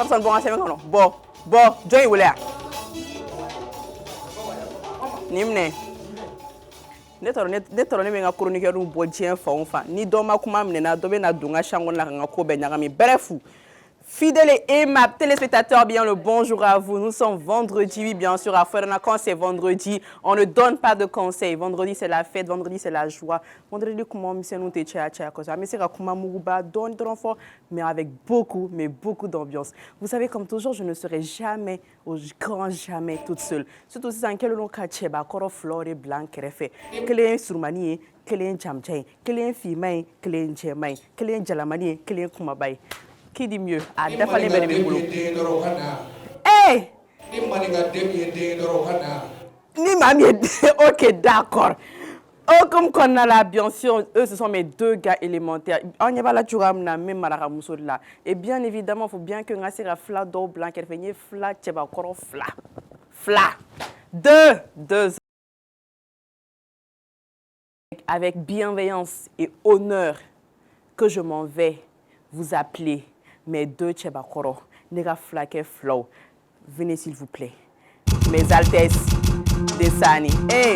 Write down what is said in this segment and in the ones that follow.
Papson bon aseme kono. Bo, joy wole. Nimne. Ne toro ne menga chroniqueur du bo dien fa on fa. Ni do ma kuma mne na do be na dunga changon la nga ko be nyaga mi bref. Fidèles et aimables téléspectateurs, bien le bonjour à vous. Nous sommes vendredi, oui, bien sûr. À Fouerna, quand c'est vendredi, on ne donne pas de conseils. Vendredi, c'est la fête. Vendredi, c'est la joie. Vendredi, comment nous te tcha mais c'est comment Mourouba donne de l'enfant, mais avec beaucoup, d'ambiance. Vous savez, comme toujours, je ne serai jamais, au grand jamais, toute seule. Surtout si c'est un quel long kacheba, koro flore blanc, kerefe, kele surmani, kele jamjay, kele fimay, kele njemay, kele jalamani, kele kumabay. Qui dit mieux? Ah, dafa les bébés boulot. Hey! Ni mamie. Ok, d'accord. Oh, comme qu'on a la bien sûr, eux, ce sont mes deux gars élémentaires. On y va là, tu vas même Mara Mousso là. Et bien évidemment, il faut bien que nous ayons fla d'eau blanc, qu'elle fait fla, tu vas encore fla. Fla. Deux. Avec bienveillance et honneur que je m'en vais vous appeler mes deux Tchebakoro, Nega Flake Flow. Venez s'il vous plaît. Mes Altesses des Sani. Hey!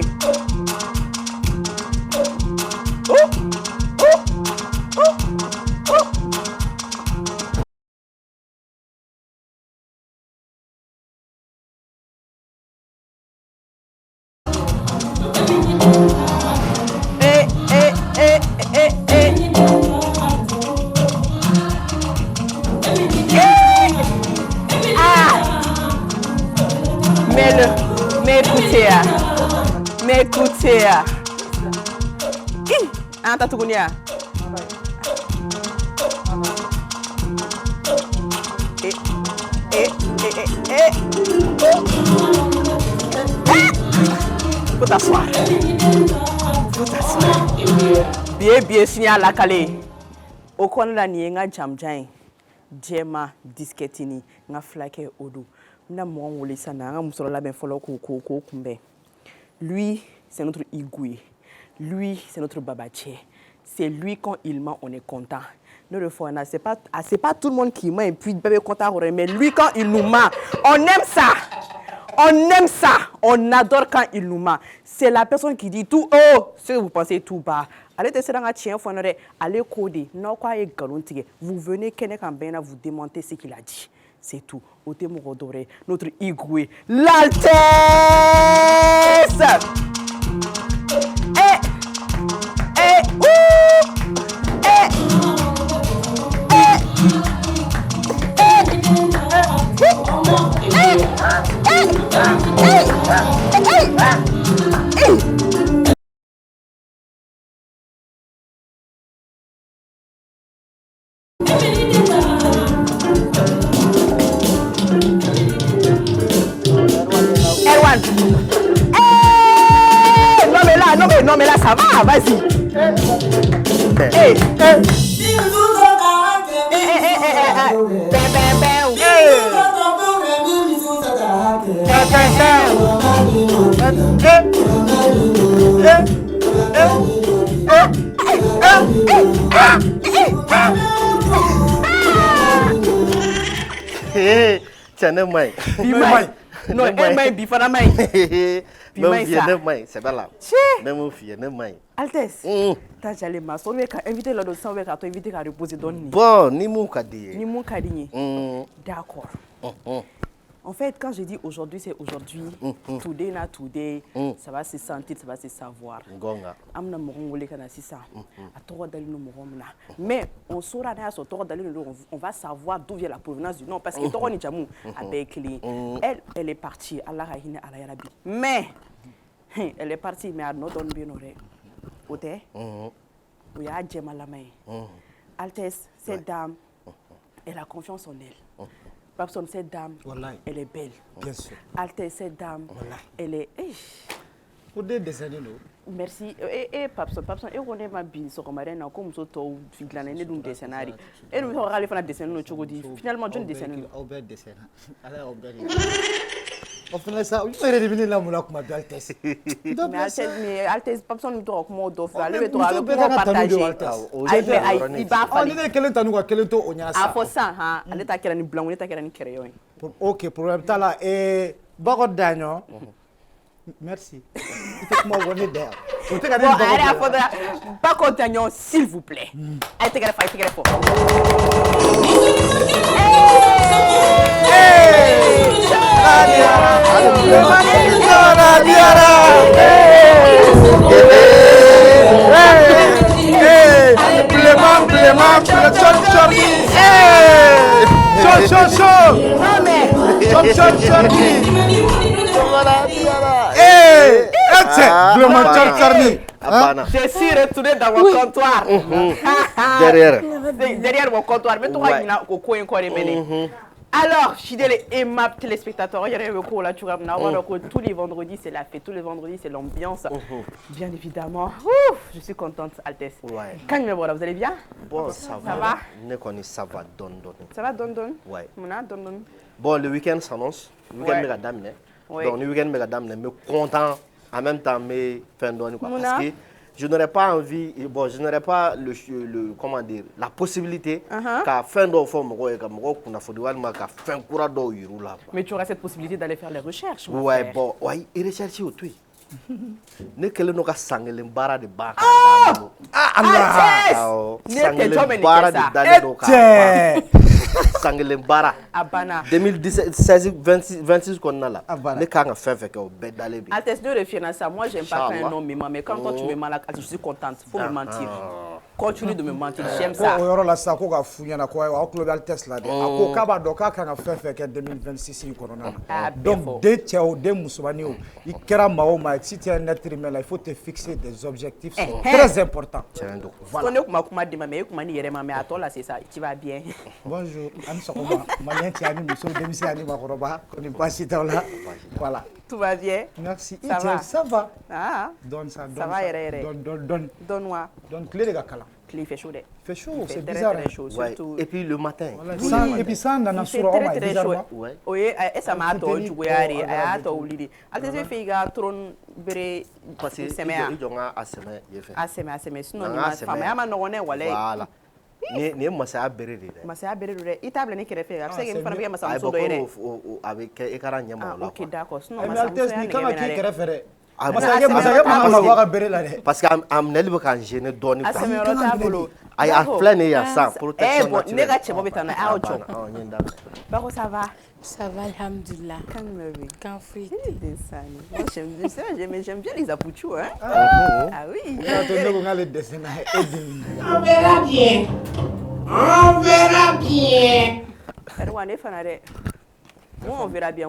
Mais écoutez, ah, t'as tout connu. Faut t'asseoir. Bien signé à la calée. Au coin de la nienga jamjain, Djema disquetini, nga flake odo. Na moi on les sana, nga musoro la ben folo kumbe. Lui, c'est notre Igoué. Lui, c'est notre Babaché. C'est lui, quand il ment, on est content. Nous le faisons, c'est pas tout le monde qui ment et puis bébé content, mais lui, quand il nous ment, on aime ça. On aime ça. On adore quand il nous ment. C'est la personne qui dit tout haut, ce que vous pensez tout bas. Allez tester dans un chien, allez coder. Non, quoi, vous venez, vous démontez ce qu'il a dit. C'est tout. Au témoin doré, notre Igoué, l'Altesse! Non mais là ça va, vas-y. Non, c'est pas là. Altesse, t'as déjà les masses. On va inviter l'autre sans avec à toi inviter à reposer dans ni. Bon, ni mon cadet. Ni mon cadet. D'accord. En fait, quand je dis aujourd'hui, c'est aujourd'hui. Today, na today. Ça va se sentir, ça va se savoir. Amna moron wole kana sisa. Atoro dali no moron na. Mais on saura na so toro dali no on va savoir d'où vient la provenance du nom parce que toro ni jamu avec lui. Elle est partie. Allah rahine ala ya rabbi. Mais elle est partie mais no don bien ore. Ote? Oui, a djema la main. Altesse, cette dame, elle a confiance en elle. Papson, cette dame, elle est belle. Bien sûr. Altesse, cette dame, elle est... Pour des décennies, non? Merci. Papson, et on est ma bille sur ma reine, comme ça, tu as l'année d'un décennaire. Et nous allons faire un décennaire, finalement, je ne décennaire. On fait ça. Il faut éliminer la moula comme Altesse. Mais Altesse, pas besoin de toi comme Odof. Oh, Allez, mais toi, plutôt avec moi Bédana partager. Tanou de Altesse. Il va On falloir. est quel temps nous a quel temps on y a Ah, ça. faut ça, hein. Allez, t'as quel blanc, t'as quel crayon. Ok, problème t'as là et Bagot Dagnon. Merci. Il faut que moi on est derrière. Bon, allez, il faudra pas contagion, s'il vous plaît. Allez, t'es fort. Je suis retourné dans mon comptoir. Derrière mon comptoir. Mais toi, il y a un coin encore mené. Alors, fidèles et aimables téléspectateurs, il y a un recours là, tu vois, tous les vendredis, c'est la fête, tous les vendredis, c'est l'ambiance. Bien évidemment. Ouf, je suis contente, Altesse. Ouais. Quand il me voit là, vous allez bien? Bon, ça va. Ne connais ça va donne. Ça va, donne? Ouais. Donne. Bon, le week-end s'annonce. Le week-end, Ouais. mes dame, Ouais. donc le week-end, mes dames, mais content en même temps, mais fin d'année quoi. Mouna. Parce que je n'aurais pas envie, bon, je n'aurais pas comment dire, la possibilité qu'à fin d'année, qu'on a fait qu'à fin courant d'eau, là. Mais tu auras cette possibilité d'aller faire les recherches. mon Ouais, frère. bon, ouais, il recherche au tout. Ne kele no ka sangele mbara de ba ka damu. Altesse! Sangele mbara de dale do ka. Sangele mbara. Abana. 2016 26 qu'on a là. Abana. Ne ka nga fait que au bed d'aller bien. Altesse, ne refuse à ça. Moi, j'aime pas quand Inch'Allah. un homme me ment. Mais quand toi, tu me mens là, je suis contente. Faut me mentir. Continue de me mentir. J'aime ça. Ko yoro la sa ko ga funyana ko wa club Altesse la de. Ako ka ba do ka kan fa fa que 2026 in corona. Donc de tchao de musubani o. I kera mao ma si tu es un être humain là, il faut te fixer des objectifs très importants. On est comme ma dit mais comme ni yere mais à toi là c'est ça. Tu vas bien. Bonjour, Anne Sokoma. Malien tiani muso demisi ani makoroba ko ni pasi là. Voilà. Tout va bien? Merci. Ça va? Ça va. Ah. Donne ça, donne Ça va, Yere. Donne. Donne-moi. Donne clé de gakala. Il fait chaud. Fait chaud, Il fait c'est très, bizarre. très chaud. Ouais. Surtout. Et puis le matin. Voilà, et puis ça, on a Il fait sur très, très chaud. Ouais. Oui, et ça m'a attendu du goyari. A attendu. Altesse fait gars tron bere Parce que semaine. il y a un semaine, il fait. Semaine. Sinon, Nanga ni ma semaine. femme. Ya ma no ne wale. Voilà. Ni moi ça a béré de. Ma c'est abere de. Itable ni kere fait. Après que me fana bien ma Ay ça so do ere. avec ekara nyama là. OK, d'accord. Sinon Mais ma ça. Altesse ni kama ki kéré Ah, Masage ma wa bere la de. parce que am nel be kan gêner donner A quoi. semaine rota bolo. Ay a plein et ya ça protection bon, naturelle. nega chebo bitana a ocho. Oh nyenda. Bako ça va? Ça va, alhamdoulilah. Quand me oui. Quand frite. Moi, j'aime bien les apouchous, hein? Ah oui. On verra bien. On verra bien. On verra bien.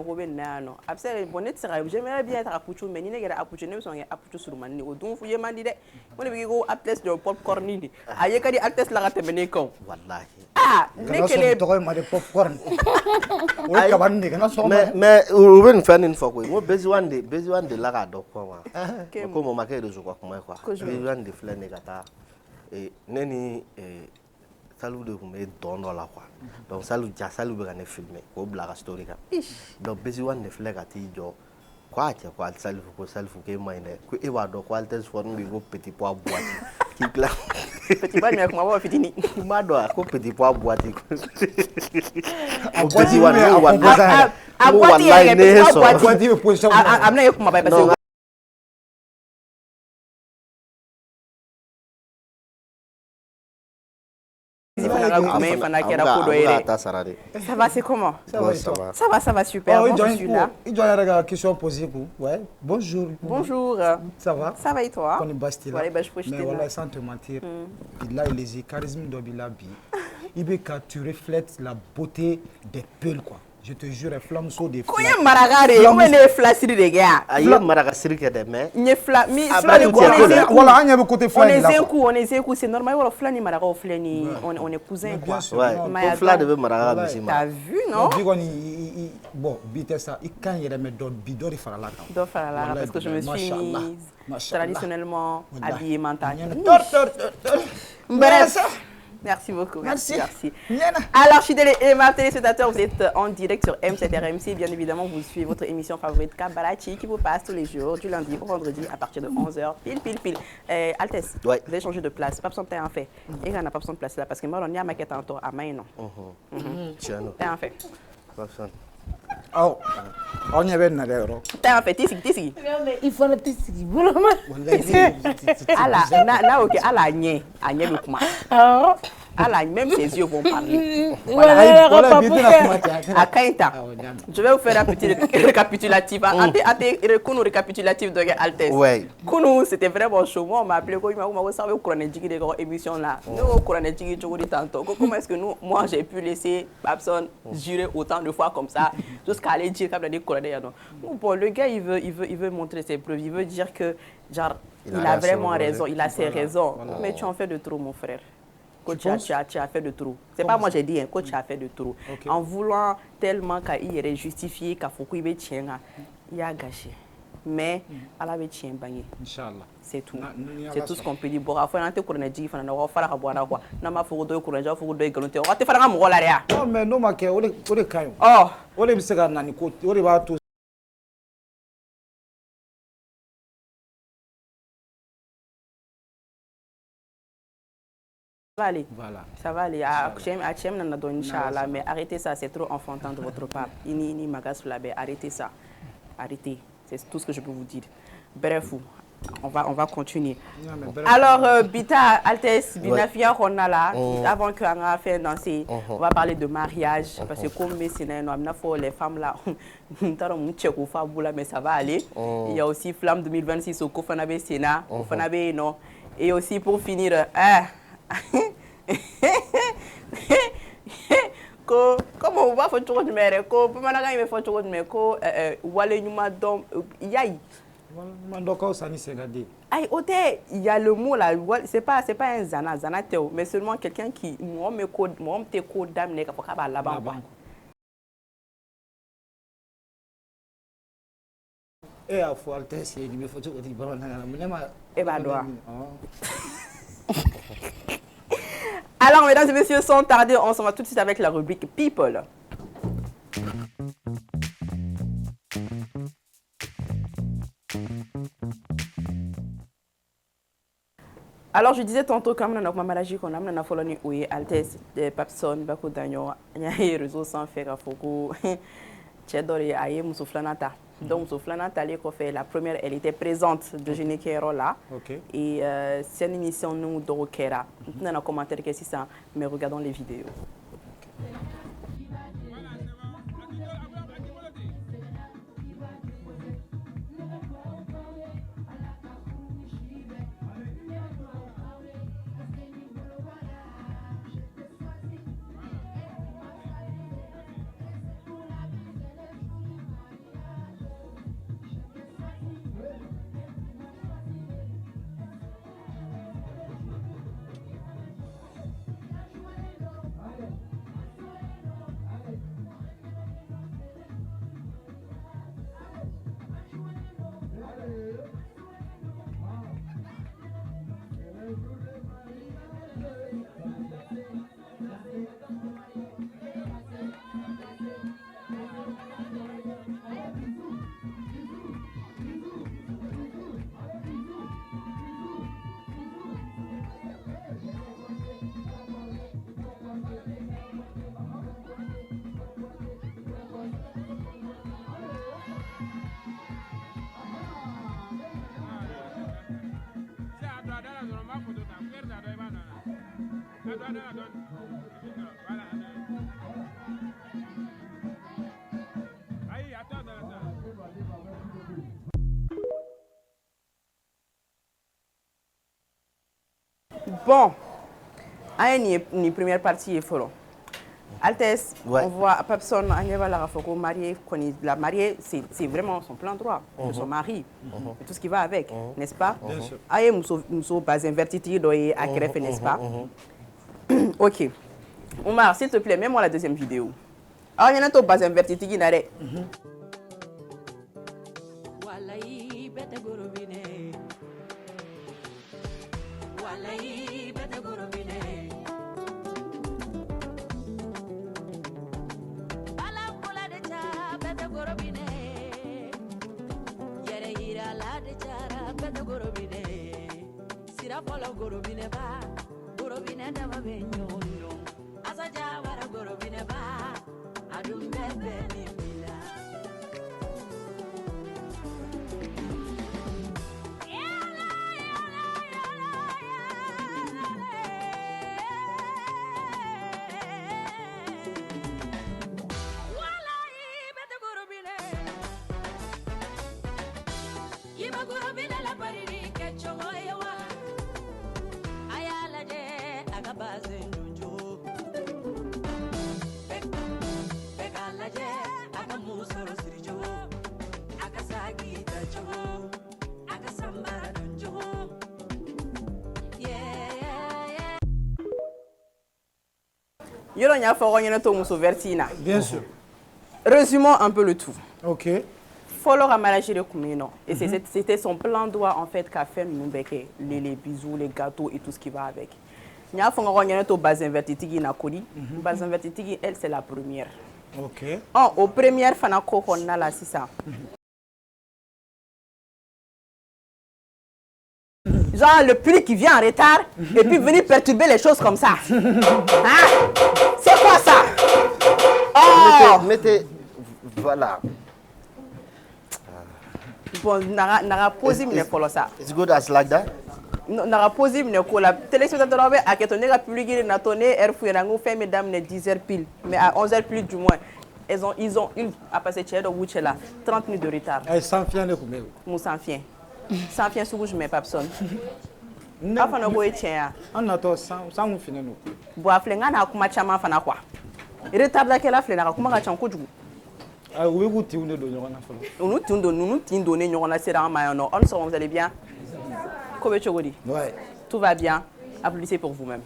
J'aimerais bien être apouchou, mais il y a apouchou, ne sont apouchou sur le niveau. Donc, vous avez dit, on est go Altesse de popcorn. Aïe, quand Altesse la rate mené con. Wallahi. Ah, mais quel est de popcorn. Oui, kabane kana so mais ou ben faire une fois quoi. Moi besoin de la ga do quoi. Ko mo make de zo quoi quoi. Besoin de fleur negata. Et neni salut de me donne là quoi. Donc salut be kan filmer ko blaga story ka. Donc besoin de fleur ka ti jo. Quoi salut ke maine. Ko e wa do ko Altesse forme bi go petit pois boîte. Qui là. petit pas mais comment va fini? Ma do ko petit pois boîte. A boîte wa a boîte position. Amna yekuma ba parce que ça va, c'est comment? Ça va super. Bon, je suis là. Il doit y avoir une question posée. Ouais. Bonjour. Bonjour. Ça va? Ça va et toi? On est Bastille. Mais voilà, sans te mentir, il a les charismes de Bilabi. Il veut que tu reflètes la beauté des peuls, quoi. Je te jure, flamme saut des fleurs. Combien maragare? Combien de flasiri de gars? Aïe, maragasiri que des mais. Ni fla, mi Voilà, on y a côté on est zinkou, c'est normal. Voilà, flani maraga, flani, on est cousins quoi. Ouais. Pour fla de maraga, t'as vu non? Bon, bite ça. Il quand il remet d'autres bidons, il fera là. D'autres fera là parce que je me suis mise traditionnellement habillée mentale. Bref. Merci beaucoup. Merci. Merci. Alors, fidèles et ma téléspectateurs, vous êtes en direct sur M7RMC. Bien évidemment, vous suivez votre émission favorite Kabalachi qui vous passe tous les jours, du lundi au vendredi à partir de 11h. Pile. Altesse, vous avez changé de place. Pas besoin de faire un fait. Et on n'a pas besoin de place là parce que moi, on y a ma quête en tour à main, non. T'as un fait. Pas besoin. Oh, on y avait une erreur. T'as un fait, t'es Il faut le tisser. Ala, ok, ala, nye le kuma. Ala, même ses yeux vont parler. Voilà, À Kainta, je vais vous faire un petit récapitulatif. Récapitulatif de Altesse. Ouais. Kounou, c'était vraiment chaud. Moi, on m'a appelé, il m'a savait au des émissions là. Nous, au Koranedjiki, tantôt. Comment est-ce que moi, j'ai pu laisser Babson jurer autant de fois comme ça, jusqu'à aller dire qu'il y a des Koranais. Bon, le gars, il veut montrer ses preuves. Il veut dire que, genre, il a vraiment raison, il a ses raisons. Mais tu en fais de trop, mon frère. Coach, tu as fait de trop. C'est pas moi j'ai dit, coach a fait de trop. En voulant tellement qu'il est justifié, qu'il faut qu'il tienne, il a gâché. Mais elle avait tient bagné. C'est tout. C'est tout ce qu'on peut dire. Bon, après on a été dit, on a fait la boire quoi. N'a faut deux courage, faut deux galons. On va te faire un mot là. Non mais non ma que on est quand. Oh. On est monsieur Nani ko, on est pas tout. Voilà. Ça va aller. Inch'Allah, mais arrêtez ça, c'est trop enfantin de votre part. Ini magas flabé, arrêtez ça. Arrêtez. C'est tout ce que je peux vous dire. Bref, on va continuer. Alors, Bita Altesse, Binafia Ronala, avant qu'on a fait danser, on va parler de mariage. Parce que comme les femmes là, mais ça va aller. Il y a aussi Flamme 2026 au Kofanabe Sénat, Kofanabe non. Et aussi pour finir, comment on va faire tout le monde ko pamana ga faire tout le monde ko wale nyuma dom yai mandoko sani segade ai ote il y a le mot là c'est pas un zana teo mais seulement quelqu'un qui moi te ko dame ne ka ba la banque et à fois Altesse il me faut tout dire bon et bah doit. Alors, mesdames et messieurs, sans tarder, on s'en va tout de suite avec la rubrique People. Alors, je disais tantôt, comme on a ma maladie, qu'on a une folie où Altesse, Papson, Bako Danyo, il y a des réseaux sans faire à Foko, Tchèdori, Aye, Moussouflanata. Donc, Moussouflanata, la première, elle était présente de Génékero là. Et c'est une émission, nous, d'Orokera. Nous avons un commentaire qui est ça, mais regardons les vidéos. Bon, une première partie est folle. Altesse, on voit Papson, Agneva Larafoko, mariée, la mariée, c'est vraiment son plein droit de son mari, et tout ce qui va avec, n'est-ce pas? Aïe, nous bas invertiti doye à Kref, n'est-ce pas? Ok. Omar, s'il te plaît, mets-moi la deuxième vidéo. Ah, il y en a un bas invertiti qui n'arrête. Bien sûr. Résumons un peu le tout. Ok. Follow a mariage et c'était son plan droit en fait qu'a fait les bisous, les gâteaux et tout ce qui va avec. Nya fonga ngone to bazin vertitigi na kodi. Bazin vertitigi elle c'est la première. Ok. Au première fana ko on a la sisa. Genre le public qui vient en retard et puis venir perturber les choses comme ça. Hein? C'est quoi ça? Oh! Mettez voilà. Bon, n'a posé mais pour ça. It's good as like that. N'a posé mais pour la téléspectateur a ketonné la public n'a tourné air fou n'a fait mesdames ne 10h pile mais à 11h plus du moins ils ont à passer chez de Wuchela 30 minutes de retard. Et sans fier ne kumé. Mon sans fier. Sans fier sous je mets pas personne. Afa no boy tien. On attend sans mon finir nous. Bo aflenga na kuma chama fana kwa. Retard la kela flena kuma ka chanko jugu. Ah oui, vous t'y ne donnez rien à faire. Nous t'y donner nous on a serré en maillot. On sort, vous allez bien? Comment tu dis? Ouais. Tout va bien. Applaudissez pour vous-même.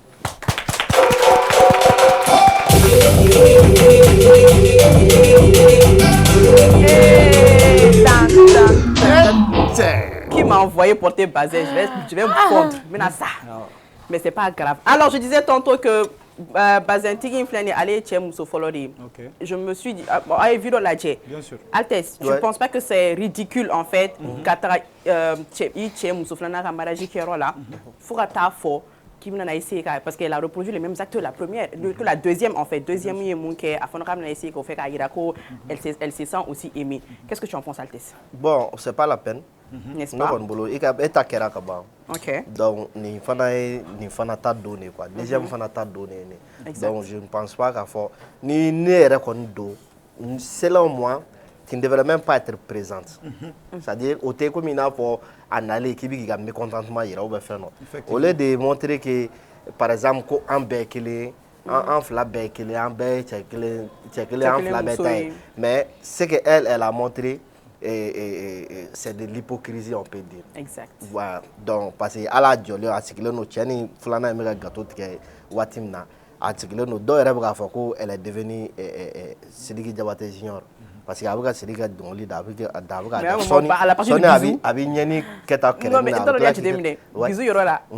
Qui m'a envoyé porter basé? Je vais me fondre. Mais c'est pas grave. Alors je disais tantôt que Bazin Tigi Inflani allait chez Mousso Folori. Je me suis dit, bien sûr. Altesse, je ne pense pas que c'est ridicule en fait. Chez Mousso Folori, parce qu'elle a reproduit les mêmes actes que la première, que la deuxième en fait. Deuxième, elle se sent aussi aimée. Qu'est-ce que tu en penses, Altesse? Bon, c'est pas la peine. N'est-ce pas? Ok. Donc, ni fana ta donné quoi. Deuxième fana ta donné. Donc, je ne pense pas qu'à fort ni ne reconnaît. Selon moi, qui ne devrait même pas être présente. C'est-à-dire, au té comme il a pour en aller qui a mécontentement il a faire non. Au lieu de montrer que par exemple qu'un bec un flabec un bec un flabec mais ce que elle a montré c'est de l'hypocrisie on peut dire. Exact. Voilà. Donc parce que à la jolio article no tieni flana mega gâteau que watimna article no do reba fako elle est devenue Sidiki Diabaté Junior. Parce qu'il y a des gens qui ont dit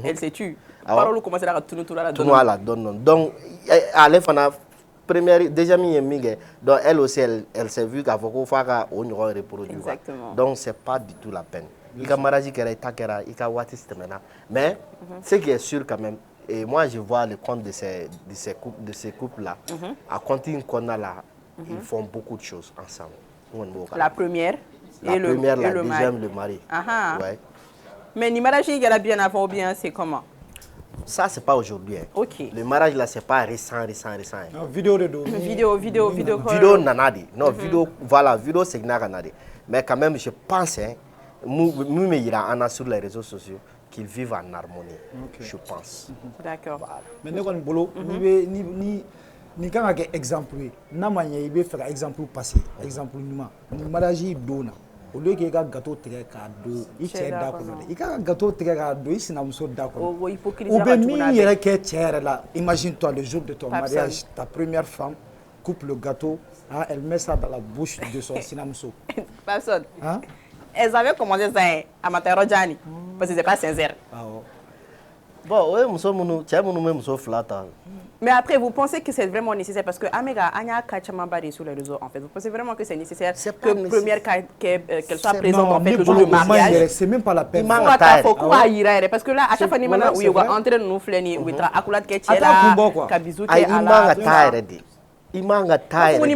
elle s'est tue. Donc, donc elle aussi, elle s'est vue qu'à reproduire. Donc, ce n'est pas du tout la peine. Mais ce qui est sûr quand même, et moi je vois le compte de ces couples-là, à continuer qu'on a là, ils font beaucoup de choses ensemble. La première la deuxième, le mari. Ouais. Mais le mariage, il y a bien avant ou bien, c'est comment? Ça, c'est pas aujourd'hui. Ok. Le mariage, là, c'est pas récent. Non, vidéo de dos. Vidéo, nanadi. Non, vidéo, voilà, vidéo, c'est nanadi. Mais quand même, je pense, il y a sur les réseaux sociaux qu'ils vivent en harmonie. Je pense. D'accord. Voilà. Mais nous, boulot, ni kan ka exemple na manya ibe faire exemple passé exemple numa ni mariage dona au lieu que ka gâteau tigɛ ka do I cɛ da kɔnɔ I ka gâteau tigɛ ka do I sinamuso da kɔnɔ ou bien min yɛrɛ kɛ cɛ yɛrɛ la imagine toi le jour de ton mariage ta première femme coupe le gâteau hein, elle met ça dans la bouche de son sinamuso personne hein? Elles avaient commencé ça à Matarojani parce que c'est pas sincère. Bon ouais muso munu cɛ munu me muso fila ta Mais après, vous pensez que c'est vraiment nécessaire parce que Amega, Anya Kachamambari sur les réseaux, en fait. Vous pensez vraiment que c'est nécessaire que première qu'elle soit présente en fait le jour du mariage? C'est même pas la peine. Parce que là, à chaque fois, on va entrer dans nos flènes, on va acculer Ketchela, Kabizou, il manque à taille. Tu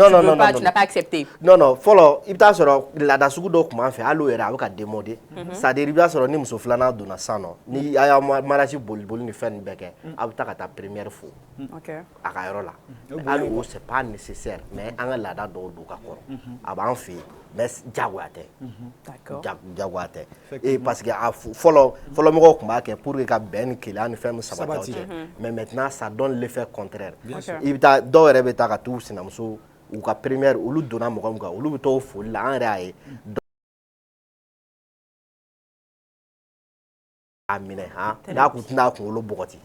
n'as pas accepté. Non, follow. Il t'a sur la dasuku document fait allo era avec démodé. Ça dérive sur ni muso flana dona sano. Ni aya mariage bol ni fait beke. Abta ta première fois. OK. A ka yoro la. Allo c'est pas nécessaire mais an la da do ka ko. Aban fi mais jagoate. D'accord. Jagoate. Et parce que follow mo ko kuma ke pour que ben kila ni fait sabati. Mais maintenant ça donne l'effet contraire. Il t'a do rebe ta ka tout sinamuso ou ka première olu donna mɔgɔ min kan olu bɛ t'o foli la an yɛrɛ y'a ye a minɛ n'a kun tɛna kunkolo bɔgɔti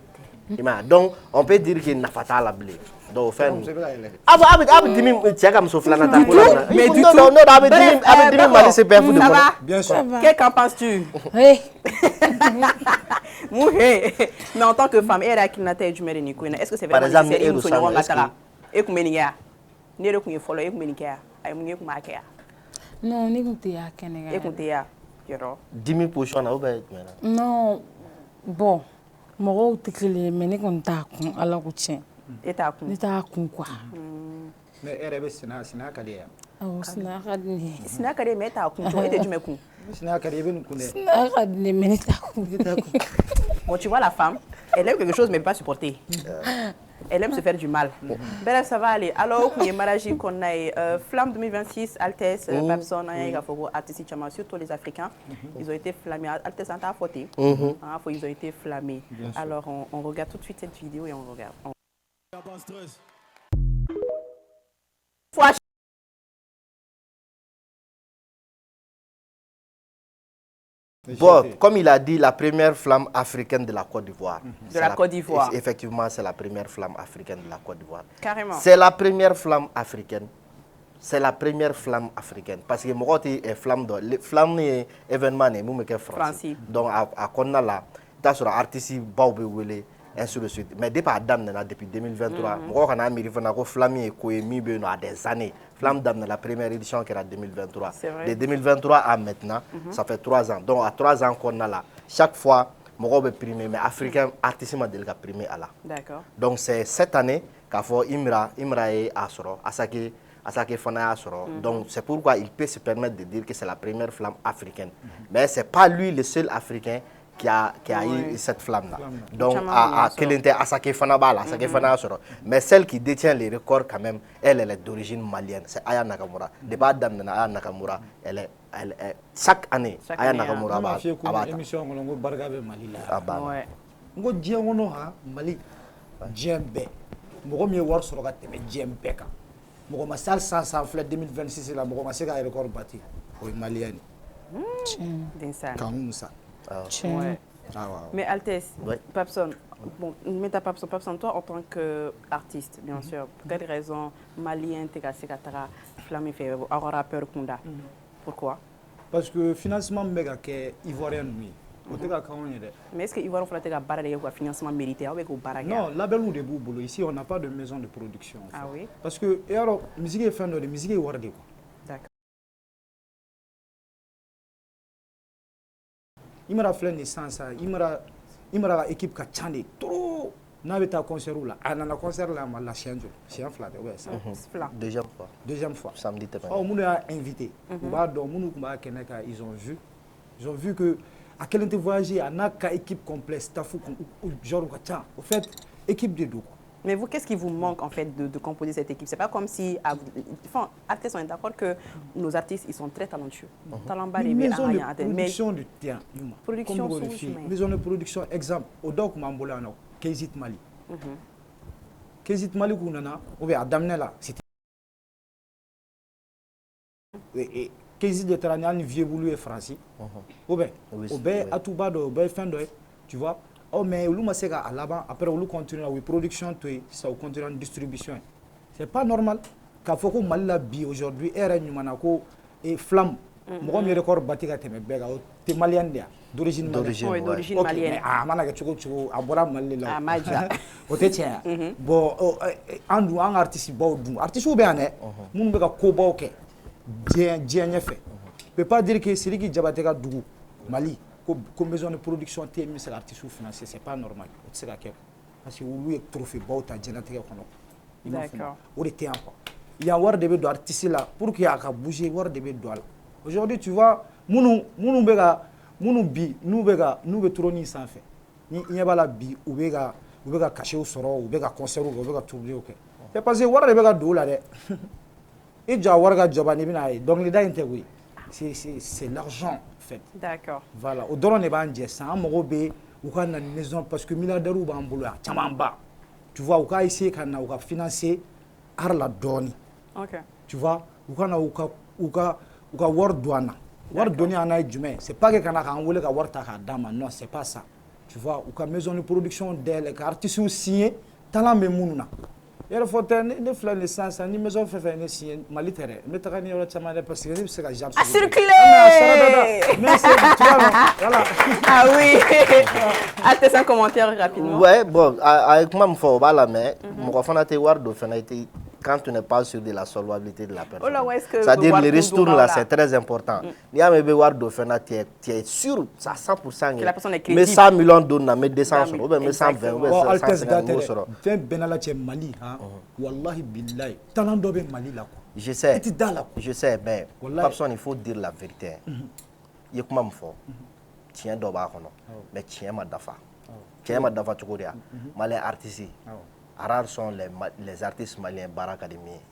i m'a ye donc on peut dire que nafa t'a la bilen donc o fɛn ninnu a bɛ dimi cɛ ka muso filanan ta ko la mais du tout a bɛ dimi Mali CPF de kɔnɔ Bien sûr. Qu'en penses-tu? Mais en tant que femme, est-ce que c'est vraiment nécessaire? Non, ni kun tɛ y'a kɛnɛ kan. dimi position na ou bɛ jumɛn na Non, bon, mɔgɔw tɛ kelen ye mais ne kɔni t'a kun Ala ko tiɲɛ. E t'a kun? Ne t'a kun quoi. Mais e yɛrɛ bɛ sinaya ka di yan. Awɔ, sinaya ka di ne ye. Sinaya ka di mais e t'a kun. E tɛ jumɛn kun? Sinaya ka di i bɛ nin kun dɛ. Sinaya ka di ne mais ne t'a kun. Bon, tu vois la femme, elle aime quelque chose mais pas supporter. Elle aime se faire du mal. Bref, ça va aller. Alors, il y a mariage qu'on a Flamme 2026, Altesse, Babson, artistes, surtout les Africains. Ils ont été flammés. Altesse, ça a fauté. Ils ont été flammés. Alors, on regarde tout de suite cette vidéo et on regarde. Bon, comme il a dit, la première flamme africaine de la Côte d'Ivoire. De la Côte d'Ivoire. Effectivement, c'est la première flamme africaine de la Côte d'Ivoire. Carrément. C'est la première flamme africaine. C'est la première flamme africaine. Parce que moi, je flamme de flamme est événement est français. Donc, à Konna là, tu sur artiste Baobé Wele, ainsi de suite. Mais depuis depuis 2023, moi, on a mis que flamme est coémie à des années. Flamme d'Am, la première édition qui est en 2023. De 2023 à maintenant, ça fait 3 ans. Donc, à 3 ans qu'on a là, chaque fois, je vais primer, mais Africain, artiste m'a déjà primé à là. D'accord. Donc, c'est cette année qu'a fait Imra et Asoro, Asake Fana Asoro. Donc, c'est pourquoi il peut se permettre de dire que c'est la première flamme africaine. Mais ce n'est pas lui le seul Africain qui a eu cette flamme-là. Donc, à Asake Fana Bala, Asake Fana Asoro. Mais celle qui détient les records, quand même, elle est d'origine malienne. C'est Aya Nakamura. Débat d'Amna Aya Nakamura, elle est chaque année, Aya Nakamura va émission ngo barga be Mali la. Ouais. Ngo diɲɛ kɔnɔ ha Mali diɲɛ bɛɛ mɔgɔ min ye wari sɔrɔ ka tɛmɛ diɲɛ bɛɛ kan. Mɔgɔ ma sali 100 filɛ 2026 la mɔgɔ ma se ka record bâti. O ye malien ye. Kan Musa. Ouais. Mais Altesse, Papson, bon, mais Papson, toi en tant qu'artiste, bien sûr, pour quelle raison malien Tekatara Flamme fait aura peur Kunda? Pourquoi? Parce que financement méga que ivoirien oui. Mais est-ce que Ivoirien faut la barre de financement mérité avec au barrage? Non, label ou de boulot ici on n'a pas de maison de production. Ah oui. Parce que et alors musique est fin de musique est wardé quoi. D'accord. Il me rappelle ni sans ça, il me rappelle équipe ka chande trop. N'a pas concert là, un concert là la chaîne c'est un flat ouais ça. Deuxième fois. Samedi dernier. Oh, nous a invité. Ils ont vu que à quel était voyager à n'a équipe complète staff genre au fait équipe de deux. Mais vous, qu'est-ce qui vous manque en fait de composer cette équipe? C'est pas comme si, enfin, artistes, on est d'accord que nos artistes, ils sont très talentueux. Maison de production du terrain. Maison de production, exemple, au Doc Mambolano, Kézit Mali. Kézit Mali, on va amener là. Et Kézit de Taranian, vieux boulot et français. Au bien, à tout bas de fin de, tu vois. Oh mais on m'a dit à là-bas après on continue la production ça on continue en distribution. C'est pas normal qu'à faut que Mali la bi aujourd'hui RN Manako et flamme mɔgɔ min record bati ka tɛmɛ bɛɛ kan o tɛ malien de ya d'origine malienne mais a mana kɛ cogo cogo a bɔra Mali la a ma diya o tɛ tiɲɛ ya bon an dun an ka artiste baw dun artistes bɛ yan dɛ minnu bɛ ka kobaw kɛ diɲɛ ɲɛfɛ peut pas dire que Sidiki Diabaté ka dugu Mali ko maison de production tɛ min bɛ se ka artistes financer c'est pas normal o tɛ se ka kɛ parce que olu ye trophée baw ta diɲɛlatigɛ kɔnɔ i m'a faamu o de tɛ yan quoi yan wari de bɛ don artiste la pour que a ka bouger wari de bɛ don a la aujourd'hui tu vois minnu bi n'u bɛ trône sanfɛ ni i ɲɛ b'a la bi u bɛ ka cachet sɔrɔ u bɛ ka concert kɛ u bɛ ka tournée kɛ c'est parce que wari de bɛ ka don u la dɛ i jɔ a wari ka jɔba n'i bɛna ye dɔnkilida in tɛ koyi c'est l'argent en fait d'accord voilà o dɔrɔn de b'an jɛ san an mago bɛ u ka na maison parce que milliardaires b'an bolo yan camanba tu vois u ka essayer ka na u ka financer art la dɔɔni tu vois u ka na u ka wari don an na wari donni an na ye jumɛn c'est pas que kana k'an wele ka wari ta k'a d'a ma non c'est pas ça tu vois u ka maison de production dayɛlɛ ka artistes signer talent bɛ minnu na yɛrɛ fɔ tɛ ne filɛ nin sisan ni maison fɛn fɛn ne signer Mali tɛ dɛ n bɛ taga ni yɔrɔ caman dɛ parce que ne bɛ se ka jab a circuler mais c'est tu vois voilà ah oui Altesse un commentaire rapidement ouais bon avec moi me faut ba la mais mɔgɔ fana tɛ wari don fana tɛ quand tu n'es pas sûr de la solvabilité de la personne. C'est-à-dire le ristourne là, c'est très important. Il y a mes voir de faire tu es sûr à 100% que la personne est crédible. Mais 100 millions d'euros, mais 200 euros, mais 120 euros, 150 euros. Fais Benalla Mali, wallahi billahi, talent d'obé Mali là. Je sais, mais personne il faut dire la vérité. Il y a comment me faut. Tiens d'oba mais tiens ma dafa. Tiens ma dafa tu connais. Malais artiste. Rares sont les artistes maliens barakadémie.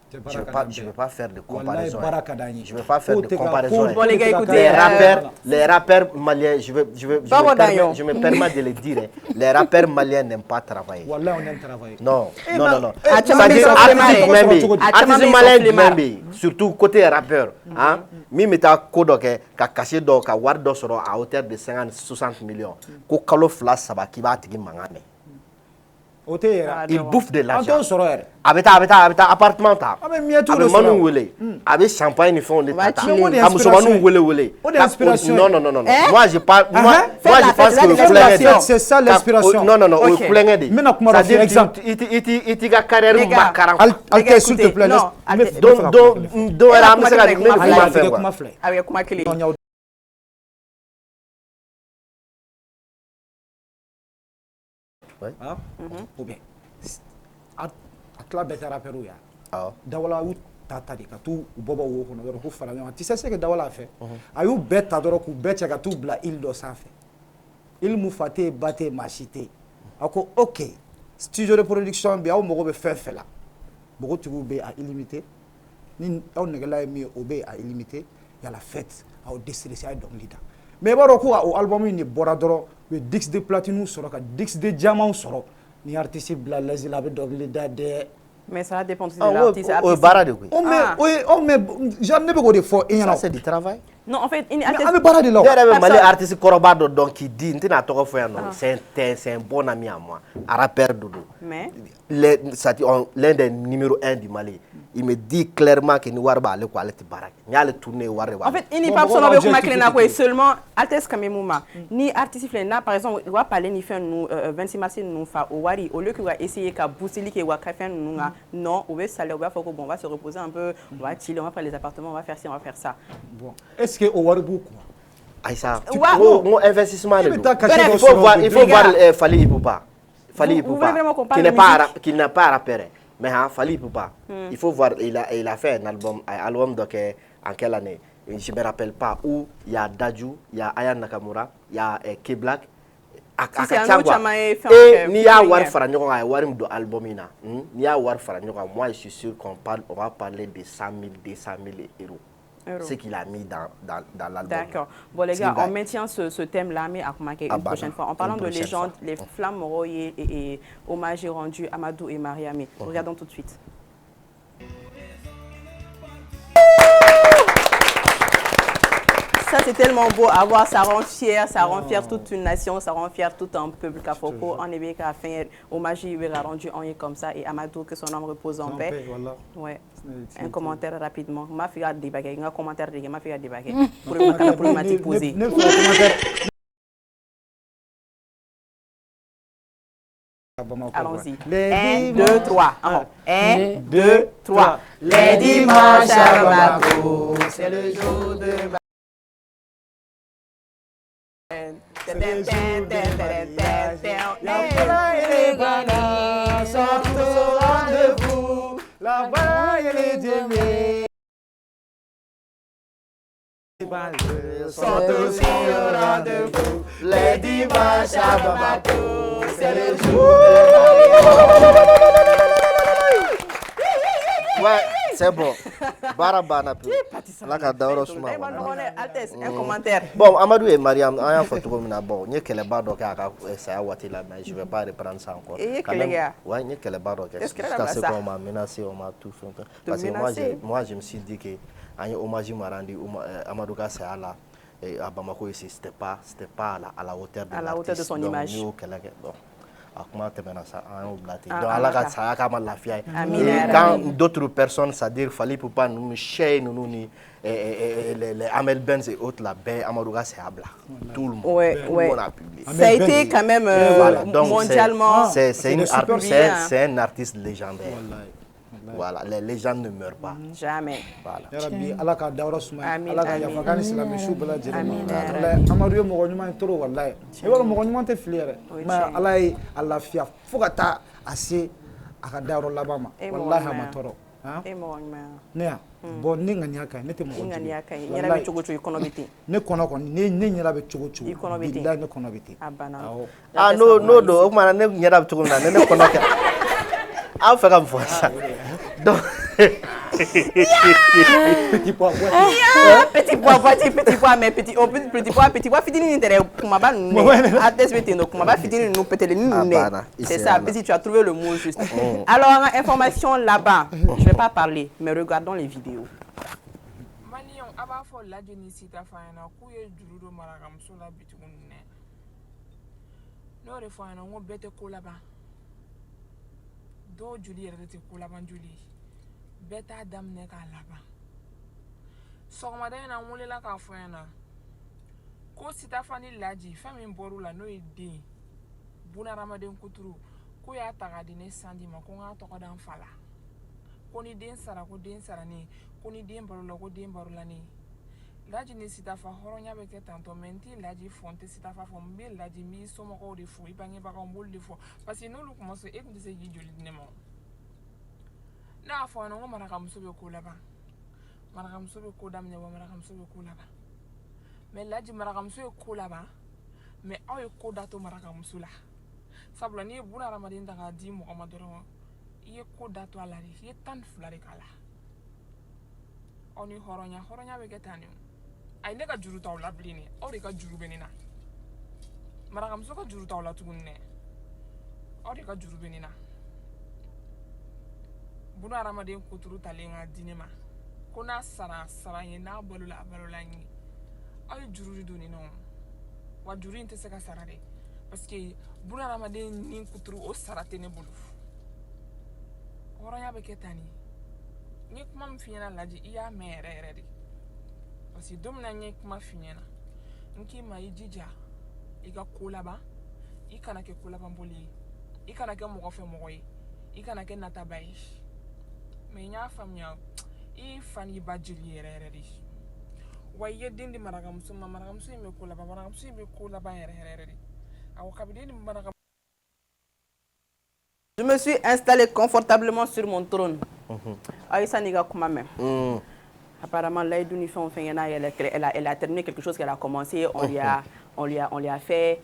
Je ne vais pas faire de comparaison. Je ne vais pas faire de comparaison. Bon, les gars, écoutez. Les rappeurs maliens, je me permets de le dire, les rappeurs maliens n'aiment pas travailler. Wallah, on aime travailler. Non. Artistes maliens, surtout côté rappeur. Mimi ta kodo ke ka caché do ka war do soro à hauteur de 50-60 millions. Ko kalo fla saba ki ba tigi mangane. Il bouffe de l'argent. Avec appartement ta. Avec manu wele. Avec champagne ils font des tata. Amusomanu wele. Non. Moi je pense que c'est ça l'inspiration. Non, au plein de. Maintenant comment faire exemple. Il ga carrière makaran. Altesse s'il te plaît. Do era amsaka de comment faire. Avec comment clé. Ou bien atla betara peru ya dawala u tata de ka tu bobo wo kono doro ko fara ɲɔgɔn ti se que dawala fɛ a y'u bɛɛ ta dɔrɔn k'u bɛɛ cɛ ka t'u bila île dɔ sanfɛ île mu fa tɛ ba tɛ maa si tɛ a ko ok studio de production bɛ aw mago bɛ fɛn fɛn la npogotigiw bɛ a illimité ni aw nɛgɛla ye min ye o bɛ a illimité yala fête aw déstressé a ye dɔnkili da mais i b'a dɔn ko o album in de bɔra dɔrɔn u ye disque de platine sɔrɔ ka disque de diamant sɔrɔ ni artiste bila lɛsi la a bɛ dɔnkili da dɛ. Mais ça dépend de l'artiste. O ye baara de koyi. mais genre ne bɛ k'o de fɔ i ɲɛna. Ça c'est du travail. Non, en fait, an bɛ baara de la. Ne yɛrɛ bɛ Mali artiste kɔrɔba dɔ dɔn k'i di n tɛna tɔgɔ fɔ yan nɔ. C'est un bon ami à moi. Rappeur dodo. Mais l'un des numéro 1 du Mali. Il me dit clairement que ni wari b'ale ko ale tɛ baara kɛ. N'i y'ale tourner wari de b'ale. En fait, il n'est pas besoin de kuma kelen na ko seulement Altesse Kamemuma. Ni artiste filɛ na par exemple il va parler ni fɛn ninnu 26 mars ninnu fa o wari au lieu qu'il va essayer ka booster li kɛ wa ka fɛn ninnu na non o bɛ saliya o b'a fɔ ko bon on va se reposer un peu on va chiller on va faire les appartements on va faire ci on va faire ça. Bon est-ce que o wari b'u kun. Aïssa, mon investissement il faut voir Fally Ipupa. Fally Ipupa qui n'est pas rappeur. Mais Fally Ipupa, il faut voir, il a fait un album donc en quelle année? Je ne me rappelle pas, où il y a Dadju, il y a Aya Nakamura, il y a K-Black. Et ni a war fara ɲɔgɔn kan a ye wari min don album in na n'i y'a wari fara ɲɔgɔn kan moi je suis sûr qu'on va parler de 100 000 200 000 euros. Ce qu'il a mis dans l'album. D'accord. Bon les gars, on maintient ce thème-là, mais à une prochaine fois. En parlant de légendes, les flammes Moroye et hommage rendu Amadou et Mariamé. Regardons tout de suite. Ça, c'est tellement beau à voir. Ça rend fier toute une nation, ça rend fier tout un peuple. Kafoko, on est bien qu'à faire hommage, il a rendu on est comme ça. Et Amadou, que son âme repose en paix. Voilà. Ouais. Un commentaire rapidement. Ma fille a débagué. Un commentaire de ma fille a débagué. Pour une problématique posée. Allons-y. 1, 2, 3. 1, 2, 3. Les dimanches à Bamako, c'est le jour de les Ghana sont tous au rendez-vous. La voilà et les Djemé sont aussi au rendez-vous. Les dimanches à Bamako, c'est le jour de Ouais, c'est bon. Barabana plus. La cadavre suma. Un commentaire. Bon, Amadou et Mariam, on a fait tout comme bon. N'y a que les barres ça a watté là, mais je vais pas reprendre ça encore. Et que les gars. Ouais, n'y a que les barres Qu'est-ce que c'est qu'on m'a menacé, on m'a tout fait. Parce que moi, je me suis dit que un hommage m'a rendu Amadou Kassé là et à Bamako ici, c'était pas à la hauteur de son image. Comment te mena ça en oblaté donc ala ka ça kama lafiya et quand d'autres personnes c'est-à-dire fallait pour pas nous chez nous ni les Amel Benz et autres là ben Amadou Kassé abla tout le monde on a publié ça a été quand même mondialement c'est un artiste légendaire. Voilà, les légendes ne meurent pas. Jamais. Voilà. Rabbi ala ka dawra suma ala ka yafa kan islam su bala jere wallahi amadu mo nyuma toro wallahi e wala mo nyuma te filiere ma ala yi ala fia fugata ase aka dawra labama wallahi ma toro ha e mo nyuma ne bon ni ngani aka ne te mo ngani aka nyara be chogo chogo ikono biti ne kono kon ne nyara be chogo chogo ikono biti billahi ne kono biti abana no do o mana ne nyara be chogo na ne kono ka a fait comme ça donc petit pois mais petit pois fitini intérêt kuma ba nu atesbete no kuma ba fitini nu petele nu c'est ça petit tu as trouvé le mot juste alors information là-bas je vais pas parler mais regardons les vidéos Manion aba fo la jeni sita fana ku ye jurudo maragam so la bitugunne no re fana ngo bete ko là-bas do juli yɛrɛ te ko laban juli bɛɛ t'a daminɛ k'a laban sɔgɔmada in na n welela k'a fɔ ɲɛna ko sitafani laji fɛn min bɔr'u la n'o ye den bunahadamaden kuturu ko y'a ta k'a di ne sandi ma ko n k'a tɔgɔ da n fa la ko ni den sara ko den sarani ko ni den barola ko den barolani laji ni sitafa hɔrɔnya bɛ kɛ tantɔ mɛ n t'i laji fɔ n tɛ sitafa fɔ n bɛ laji n b'i somɔgɔw de fɔ i bangebagaw n b'olu de fɔ parce que n'olu kuma so e tun tɛ se k'i joli di ne ma ne y'a fɔ ɲɛna ko marakamuso bɛ ko laban marakamuso bɛ ko daminɛ wa marakamuso bɛ ko laban mɛ laji marakamuso ye ko laban mɛ aw ye ko da to marakamuso la sabula n'i ye bunahadamaden ta k'a di mɔgɔ ma dɔrɔn i ye ko da to a la de i ye 12 de k'a la aw ni hɔrɔnya bɛ kɛ tan de ay ne ka juru t'aw la bilen dɛ aw de ka juru bɛ ne na marakamuso ka juru t'aw la tuguni dɛ aw de ka juru bɛ ne na bunahadamaden kuturu talen ka di ne ma ko n'a sara n ye n'a balola a balola n ye aw ye juru de don ne na wa juru in tɛ se ka sara dɛ parce que bunahadamaden ni kuturu o sara tɛ ne bolo hɔrɔnya bɛ kɛ tan de n ye kuma min f'i ɲɛna laji i y'a mɛn yɛrɛ yɛrɛ de parce que don min na n ye kuma f'i ɲɛna n k'i ma i jija i ka ko laban i kana kɛ ko laban boli ye i kana kɛ mɔgɔ fɛ mɔgɔ ye i kana kɛ nataba ye mais n y'a faamuya i fa n'i ba jeli yɛrɛ yɛrɛ de wa i ye den di marakamuso ma marakamuso in bɛ ko laban marakamuso in bɛ ko laban yɛrɛ yɛrɛ de awɔ kabini ni marakamuso. Je me suis installée confortablement sur mon trône. Aïssa Niga Koumame. Apparemment, là, elle a terminé quelque chose qu'elle a commencé. On lui a fait.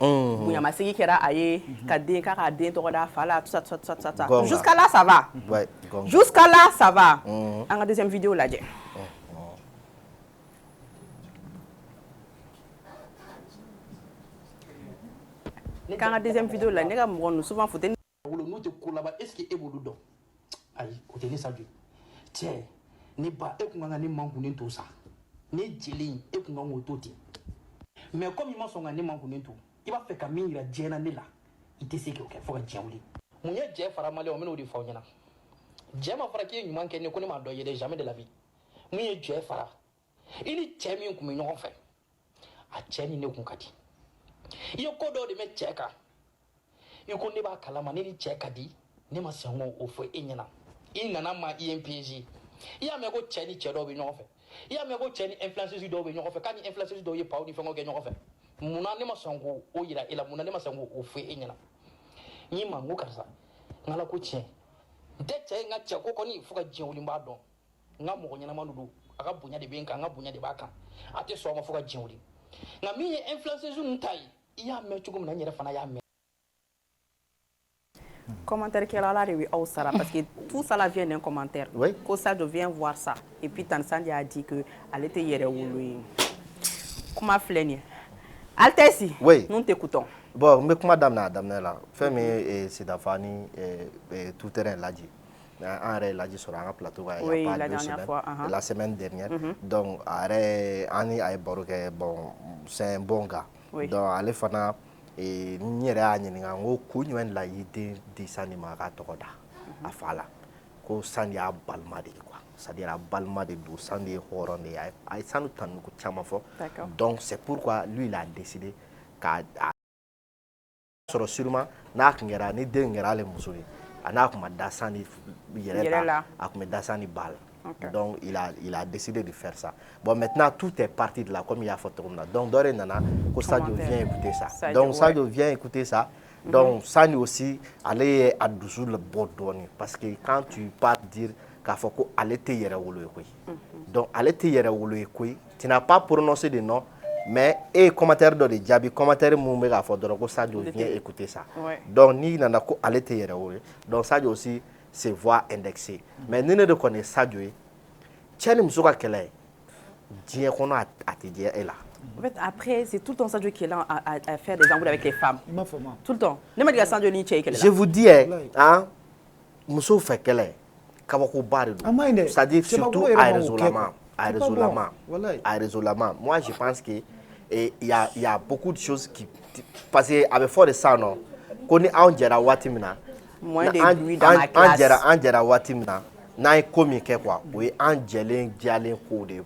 Jusqu'à là, ça va. Jusqu'à là, ça va. En la deuxième vidéo, là, quand la deuxième vidéo, là, nous souvent faut n'o tɛ ko laban est ce que e b'olu dɔn ayi o tɛ ne sa joli cɛ ne ba e kun kan ka ne mankunnen to sa ne jeli e kun ka ngoto ti mais comme il m'a son ne man kunen to i b'a fɛ ka min yira jɛna ne la i tɛ se k'o kɛ fo ka jɛn wuli mun ye jɛ fara mali o min'o de fɔ aw ɲɛna jɛ ma fara k'i ye ɲuman kɛ ne ko ne m'a dɔn ye jamais de la vie mun ye jɛ fara i ni cɛ min kun bɛ ɲɔgɔn fɛ a cɛ ni ne kun ka di i ye ko dɔ de mɛn cɛ kan i ko ne b'a kalama ne ni cɛ ka di ne ma sɔn k'o fɔ e ɲɛna i nana ma i ye n piéger i y'a mɛn ko cɛ ni cɛ dɔw bɛ ɲɔgɔn fɛ i y'a mɛn ko cɛ ni influenceuse dɔw bɛ ɲɔgɔn fɛ k'a ni influenceuse dɔw ye paw ni fɛngɛw kɛ ɲɔgɔn fɛ munna ne ma sɔn k'o yira e la munna ne ma sɔn k'o fɔ e ɲɛna n y'i ma n ko karisa n ala ko tiɲɛ n tɛ cɛ in ka cɛ ko kɔni fo ka diɲɛ wuli n b'a dɔn n ka mɔgɔ ɲɛnama don a ka bonya de bɛ n kan n ka bonya de b'a kan a tɛ sɔn a ma fo ka diɲɛ wuli nka min ye influenceuse ninnu ta ye i y'a mɛn cogo min na n yɛrɛ fana y'a mɛn. Commentaire qu'elle a là, oh, ça, parce que tout ça là vient d'un commentaire. Oui. Quand ça devient voir ça. Et puis Tansandi a dit qu'elle était hier ou lui. Comment flâner? Altessi. Oui. Nous t'écoutons. Bon, mais comment dame là? Fais-moi c'est d'afani tout terrain là dit. Un ré là dit sur un plateau. Oui, la dernière fois. La semaine dernière. Donc arrêt Annie a éborgué bon, c'est un bon gars. Oui. Donc allez fana. Et nous avons connu la idée de Sanima Togoda à Fala. Ko Sandi a balmade quoi. C'est-à-dire a balmade do Sandi Horon et a Sanu Tanuku Chamafo. Donc c'est pourquoi lui il a décidé qu'à sûrement n'a qu'un ni d'engrais les musulmans. Ana kuma dasani yerela akuma dasani bal. Donc il a décidé de faire ça. Bon maintenant tout est parti de là comme il a fait comme là. Donc Doré Nana, Sadio vient écouter ça. Donc Sadio vient écouter ça. Donc Sani aussi aller à dessous le bordonné parce que quand tu pars dire qu'il faut que aller te yere wolo ekoi. Donc aller te yere wolo ekoi, tu n'as pas prononcé de nom mais et commentaire de Diaby commentaire moumé à fond donc Sadio vient écouter ça. Donc ni nana ko aller te yere wolo. Donc Sadio aussi ses voix indexées. Mais nous ne reconnaissons Sadio. Tiens, nous sommes là. Dieu qu'on a attiré est là. En fait, après, c'est tout le temps Sadio qui est là à faire des embrouilles avec les femmes. Tout le temps. Ne me dis pas Sadio ni Tché qu'elle est là. Je vous dis, hein, nous sommes fait qu'elle est. C'est-à-dire surtout à Résolamant. Moi, je pense que il y a beaucoup de choses qui parce que avec fort de ça non, qu'on est en Jera Watimina. Moins de bruit dans ma classe. En Jera Watimina. N'a commis quoi, oui, en dialé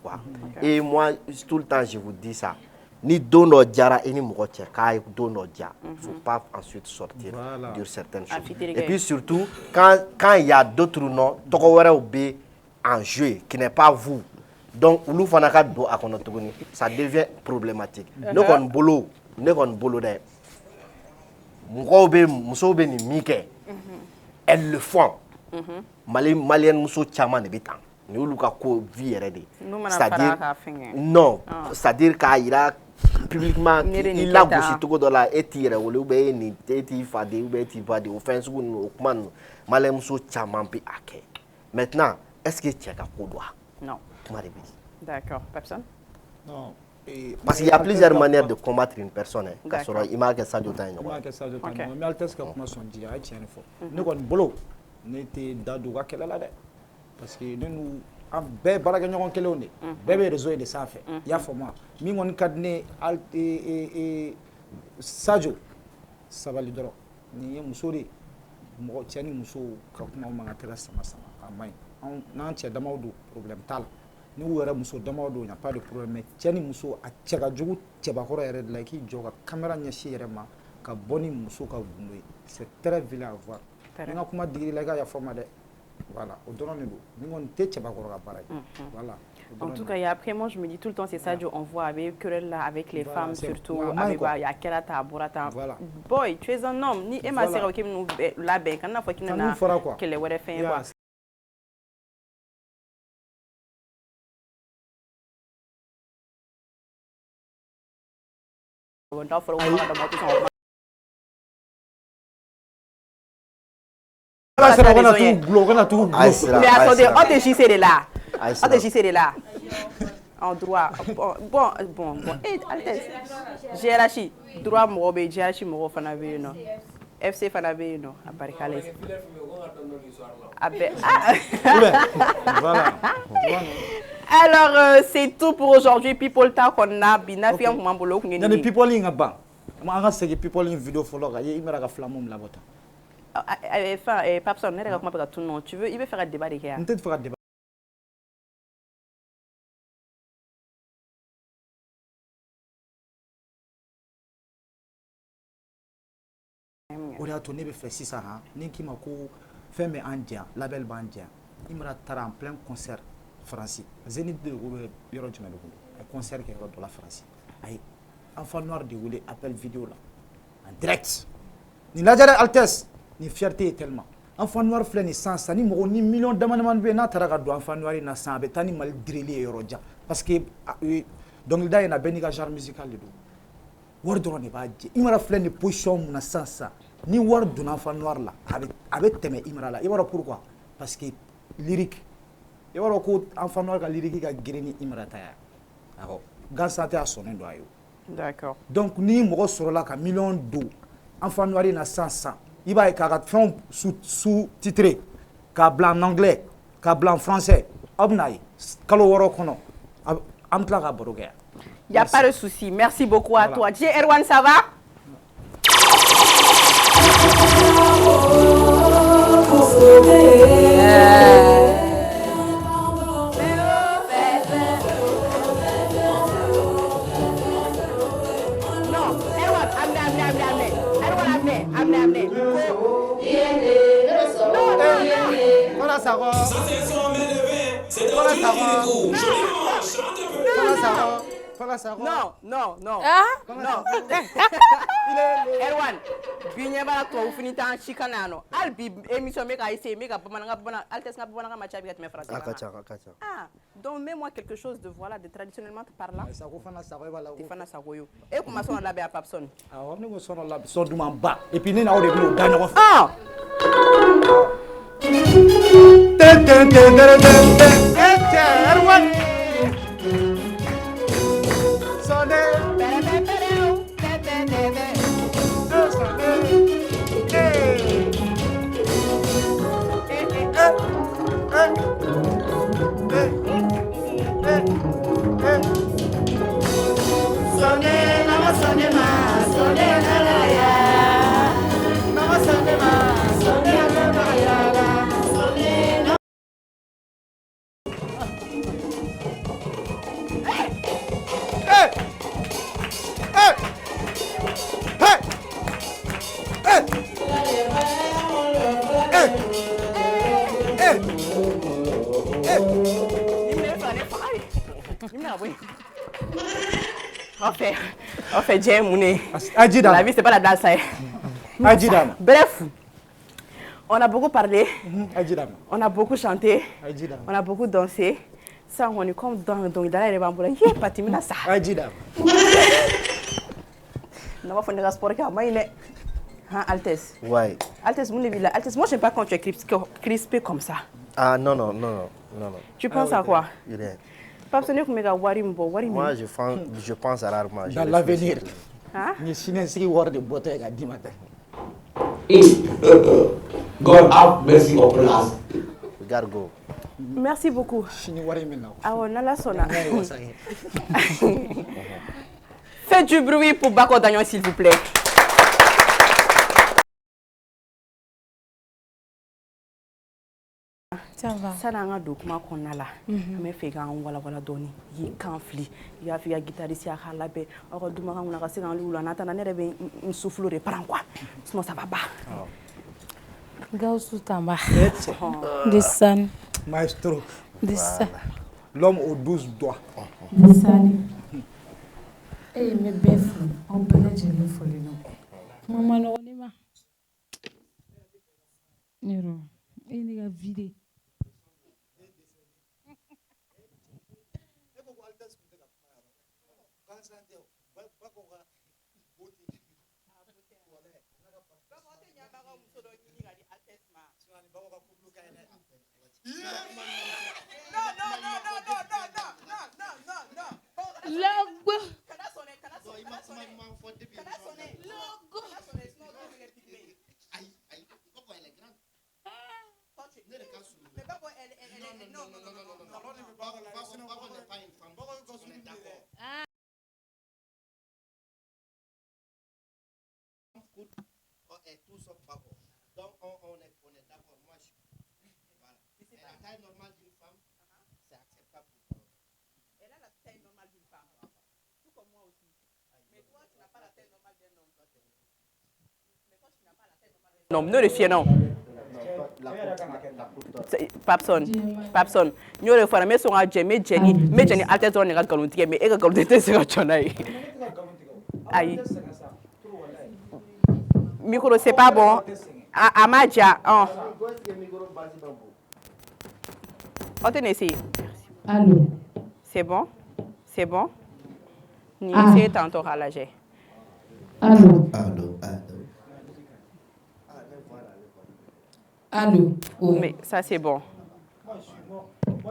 quoi. Et moi, tout le temps, je vous dis ça. Ni dono diara et ni moitié, car dono dia. Il ne faut pas ensuite sortir de certaines choses. Et puis surtout, quand il y a d'autres noms, en jeu, qui n'est pas vous. Donc, ça devient problématique. Nous avons boulot, de. Elles le font. Malien muso chama ne bitan ni olu ka ko vie yɛrɛ de c'est-à-dire non c'est-à-dire k'a yira publiquement il la gosi togo dɔ la e t'i yɛrɛ wele ou bien ni e t'i faden ou bien e t'i ba de o fɛn sugu ninnu o kuma ninnu malien muso caman bi a kɛ maintenant est-ce que cɛ ka ko don wa non kuma de bi d'accord personne non parce qu'il y a plusieurs manières de combattre une personne ka sɔrɔ i m'a kɛ Sadio ta ye ɲɔgɔn i m'a kɛ Sadio ta ɲɔgɔn mais Altesse ka kuma sɔn di a ye tiɲɛ de fɔ ne kɔni bolo ne tɛ da don u ka kɛlɛ la dɛ parce que ne n'u an bɛɛ baarakɛɲɔgɔn kelenw de bɛɛ bɛ réseau de sanfɛ i y'a faamu wa min kɔni ka di ne Sadio sabali dɔrɔn nin ye muso de mɔgɔ cɛ ni muso ka kuma man ka tɛgɛ sama sama a man ɲi n'an cɛ damaw don problème t'a la ni u yɛrɛ muso damaw don y a pas de problème mais cɛ ni muso a cɛ ka jugu cɛbakɔrɔ yɛrɛ de la i k'i jɔ ka caméra ɲɛsin yɛrɛ ma ka bɔ ni muso ka gundo ye c'est très vilain à voir n ka kuma digiri la i ka yafa ma dɛ voilà au dɔrɔn de don ni kɔni tɛ cɛbakɔrɔ ka baara ye voilà. En tout cas, et après, moi, je me dis tout le temps, c'est Sadio, on voit avec querelle là, avec les femmes, surtout, avec Yakelata, Borata. Boy, tu es un homme, ni Emma Serra qui nous la bec, on a fait qu'il n'a pas qu'elle est fait. Mais attendez, on te JC de là. On te JC de là. En droit. Bon. Et Gérachi, droit Morobe, Gérachi Moro Fanabe, non. FC Fanabe, non. À Baricales. Voilà. Alors, c'est tout pour aujourd'hui. People talk on a bina fi en mambolo Il y a des people in a ban. Moi, je sais que people in vidéo follow. Il me regarde flamum la bota. Enfin, Papson, ne regarde pas tout non. Tu veux, il veut faire un débat de guerre. Peut-être faire un débat. O de y'a to ne bɛ fɛ sisan ni k'i ma ko fɛn bɛ an diyan label b'an diyan Imra taara en plein concert Faransi Zénith de bɛ yɔrɔ jumɛn de bolo a ye concert kɛ yɔrɔ dɔ la Faransi a ye enfant noir de wele appel vidéo la en direct nin lajɛ dɛ Altesse ni fierté ye tellement enfant noir filɛ nin san san ni mɔgɔ ni million dama-damani bɛ yen n'a taara ka don enfant noir in na san a bɛ taa ni Mali direli ye yɔrɔ jan parce que dɔnkilida in na bɛɛ n'i ka genre musical de don wari dɔrɔn de b'a jɛ Imra filɛ nin position mun na san san ni wari donna enfant noir la a bɛ tɛmɛ Imra la i b'a dɔn pourquoi parce que lyrique i b'a dɔn ko enfant noir ka lyrique ka girin ni Imra ta ye awɔ Gansan tɛ a sɔnnen don a ye D'accord. donc ni mɔgɔ sɔrɔla ka million don enfant noir in na san san i b'a ye k'a ka fɛnw sous-titré k'a bila en anglais k'a bila en français aw bɛna ye kalo 6 kɔnɔ an bɛ tila ka baro kɛ yan. Il n'y a pas de souci. Merci beaucoup à toi. DJ Erwan, ça va? Non, Erwan, amenez. Voilà ça va. Non. Erwan, biɲɛ b'a tubabu fini t'an si kana yan nɔ. Hali bi émission bɛ ka essayer bɛ ka bamanankan Altesse n ka bamanankan ma ca bɛ ka tɛmɛ français kan na. A ka ca. Ah, donc mets-moi quelque chose de voilà de traditionnellement parlant. Sago fana sago e b'a la. Fana sago yo. E kuma sɔn labɛn a Papson. Awɔ ne ko sɔnna la sɔn duman ba et puis ne n'aw de bɛn'o da ɲɔgɔn fɛ. Ah. Erwan. On fait Dieu Mouné. Adjidam. La vie, c'est pas la danse. Adjidam. Bref, on a beaucoup parlé. Adjidam. On a beaucoup chanté. Adjidam. On a beaucoup dansé. Ça, on est comme dans les bambous. Il y a pas de ça. Adjidam. On va faire des sport qui a maïné. Hein, Altesse. Ouais. Altesse, Altesse, moi, j'aime pas quand tu es crispé comme ça. Ah non. Tu penses à quoi? Rien. Moi, je pense à rarement. Dans l'avenir. Hein? Ni sinesi word de beauté ga dimata. God have mercy upon us. Regarde go. Merci beaucoup. Chini wari mina. Ah, on a la sona. Faites du bruit pour Bako Dagnon, s'il vous plaît. Ça va. Ça n'a pas de comment qu'on a là. Mais fait quand on voit la donner, il conflit. Il y a fait un guitariste à la baie. Or du moment où on a passé dans l'eau, on a entendu un souffle de prendre quoi. Sinon ça va pas. Gaussou Tamba. Dessan. Maestro. Dessan. L'homme aux 12 doigts. Dessan. Eh mais bef, on peut le dire le folie non. Maman non on est ma. Nero. Il est vidé. est tout sauf bako. Donc on est d'accord. Moi, voilà. La taille normale d'une femme, c'est acceptable pour toi. Elle a la taille normale d'une femme. Tout comme moi aussi. Mais toi, tu n'as pas la taille normale d'un homme. Mais toi, tu n'as pas la taille normale d'un homme. Non, le fier non. Papson. Nous le faisons, mais son adjet, mais Jenny, à tête on est à Galuntier, mais elle a Galuntier, c'est un chonai. Aïe. Micro, c'est pas bon. Amadia, hein. On t'en essaye. Allô. C'est bon? C'est bon? Ni essayer tantôt à la G. Allô. Allô. Allô. Oui. Mais ça, c'est bon. Moi,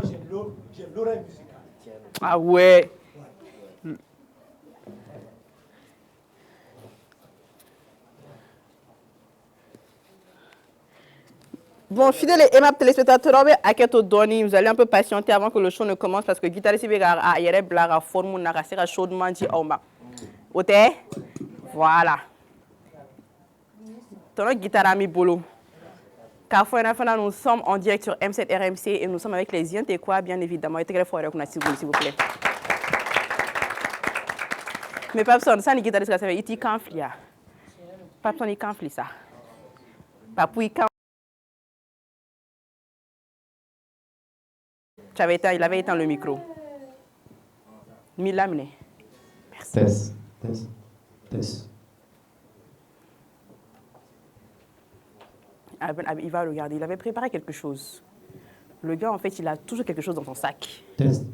j'ai l'oreille musicale. Ah ouais. Bon, fidèles et aimables téléspectateurs, vous allez un peu patienter avant que le show ne commence parce que guitariste a yere blaga forme na kasera chaudement dit oma. Ote? Voilà. Ton guitare ami bolo. Carrefour, nous sommes en direct sur M7 RMC et nous sommes avec les Yente quoi, bien évidemment. Et très fort, s'il vous plaît. Mais Papson, ça, les guitaristes, ça fait iti conflit. Papson, il conflit ça. Papou, il conflit. Il avait éteint le micro. Milamine. Merci. Test. Il va regarder. Il avait préparé quelque chose. Le gars, en fait, il a toujours quelque chose dans son sac. Test.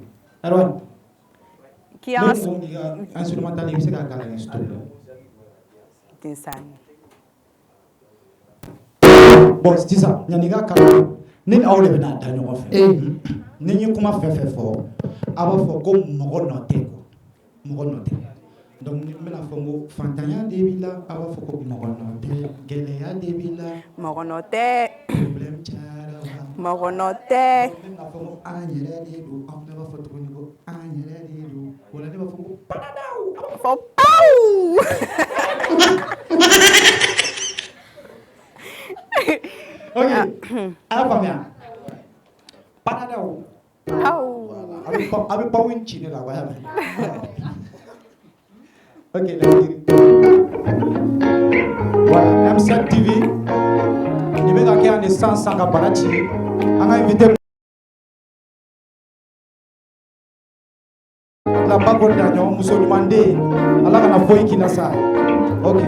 Alors, qui a un instrumental, il sait bon, c'est ça. Il y a ni aw de bɛna da ɲɔgɔn fɛ ni ye kuma fɛn fɛn fɔ a b'a fɔ ko mɔgɔ nɔ tɛ donc n bɛna fɔ ko fantanya de b'i la a b'a fɔ ko mɔgɔ nɔ tɛ gɛlɛya de b'i la mɔgɔ nɔ tɛ problème cayara mɔgɔ nɔ tɛ n bɛna fɔ ko an yɛrɛ de don an fana b'a fɔ tuguni ko an yɛrɛ de don o la ne b'a fɔ ko padadaw fɔ pawu ok a y'a faamuya padadaw a bɛ pawu in ci ne la wa y'a mɛn ok voilà M7 TV ni bɛ ka kɛ yan de san ka bara ci an ka invité la bako da ɲɔgɔn muso ɲuman den ala kana foyi k'i la sa ok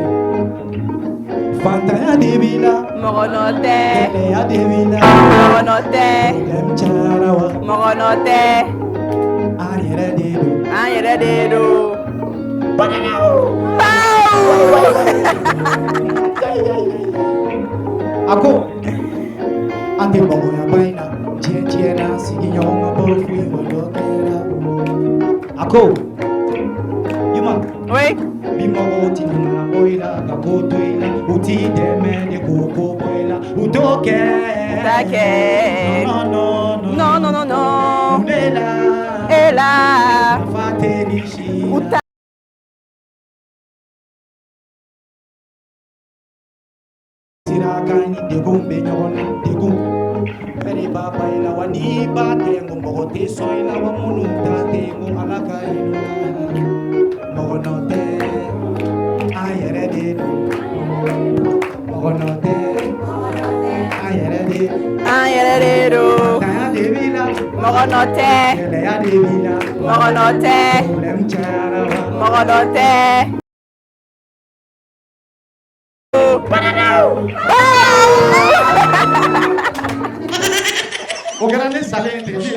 fantanya de b'i la mɔgɔ nɔ tɛ gɛlɛya de b'i la mɔgɔ nɔ tɛ problème cayara wa mɔgɔ nɔ tɛ an yɛrɛ de don an yɛrɛ de don a ko an tɛ bagoyaba in na diɲɛ na sigiɲɔgɔn ma baro foyi ma dɔ kɛra a ko Yuma bi mɔgɔw ti nana bɔ i la ka ko to i la u t'i dɛmɛ de k'o ko bɔ i la u t'o kɛ ta kɛ non mun de la e la nafa tɛ ni si la sirakan ni degun bɛ ɲɔgɔn na degun bɛɛ de b'a ba i la wa n'i b'a tɛ n ko mɔgɔ tɛ sɔn i la wa minnu t'a tɛ n ko ala ka i la mɔgɔ nɔ tɛ an yɛrɛ de don mɔgɔ nɔ tɛ an yɛrɛ de don tanya de b'i la mɔgɔ nɔ tɛ gɛlɛya de b'i la mɔgɔ nɔ tɛ problème cayara wa mɔgɔ nɔ tɛ o kɛra ne salen de ye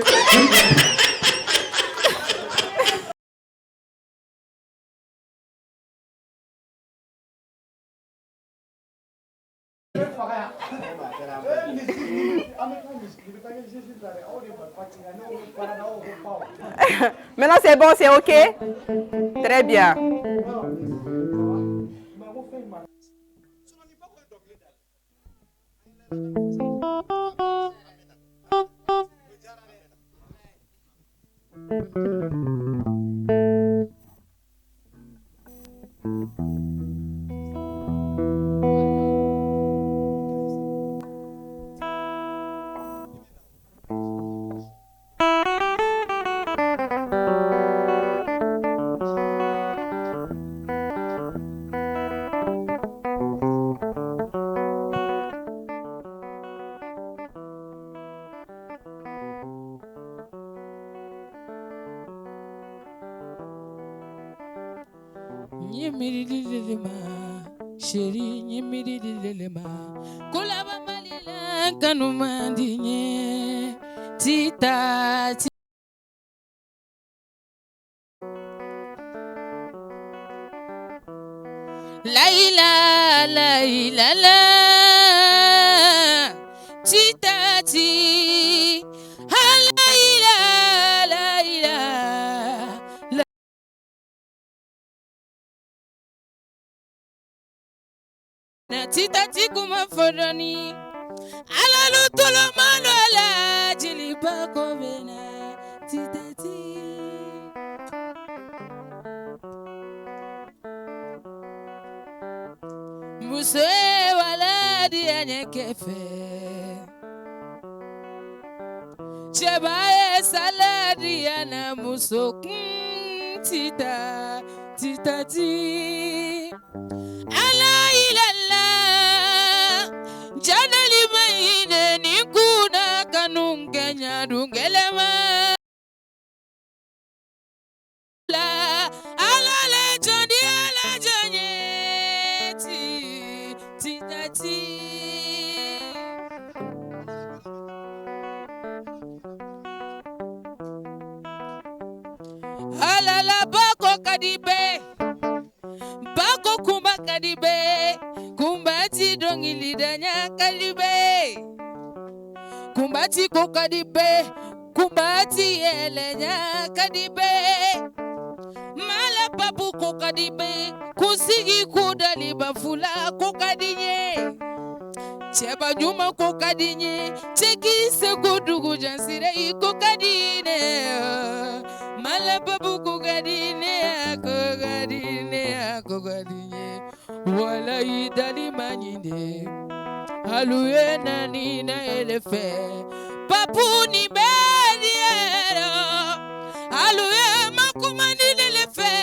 Maintenant c'est bon, c'est ok? Très bien. Nyimirililima, chéri, nyimirililima. Kulaba malila kanumandinye, tita. Laila, laila, la, tita, ti. Laila, laila, la. Tita, ti kuma fodoni. Alalu tolo mano la, jilipa kovena, tita, ti. Muse wala dianye kefe Chebaye saladi yana muso tita tita ti ala ilalla janali mayine ni kuna kanungenya dungelema la ala le jodi ala janye titati alala bako kadibe bako kumba kadibe kumbati dongili danya kadibe kumbati ko kadibe kumbati elenya kadibe mala papu ko kadibe kusigi kudali bafula ko kadinye cheba juma ko kadinye cheki se kudugu jansire ko kadine mala papu ko kadine ko kadinye wala idali manyinde aluye nani na elefe papu ni bediero aluye makumani lelefe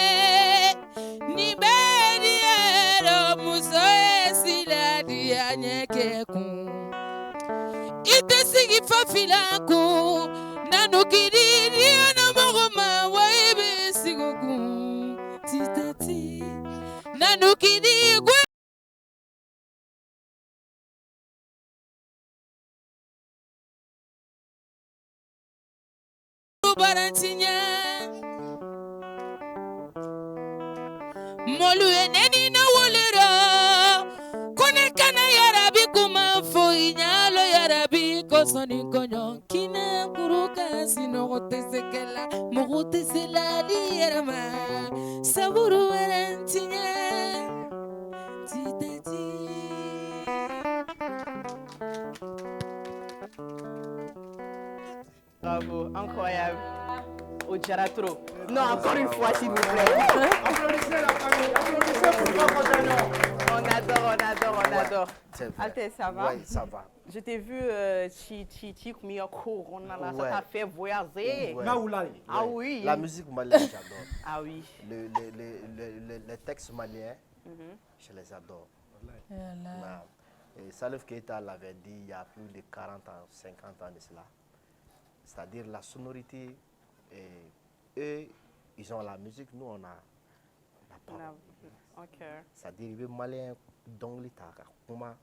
ni bediero muso esiladi anyekekun ite sigi fafilanku nanukidiri anamogoma waibe sigokun titati nanukidiri gwe barantinya molu eneni na wolero kone kana yarabi kuma fo inyalo yarabi kosoni konyo kina kuruka sinogote sekela mogote selali yarama saburu barantinya titati Bravo, incroyable. Au trop. Non, encore une fois, s'il vous plaît. Applaudissez la famille, applaudissez pour On adore. Altesse, ça va? Oui, ça va. Je t'ai vu, ça t'a fait voyager. Ouais. Ah oui. La musique malienne, j'adore. Ah oui. Les textes maliens, je les adore. Et Salif Keita l'avait dit il y a plus de 40 ans, 50 ans de cela. C'est-à-dire la sonorité, eux, ils ont la musique, nous, on a la parole. Okay. C'est-à-dire, les Maliens, donc, comment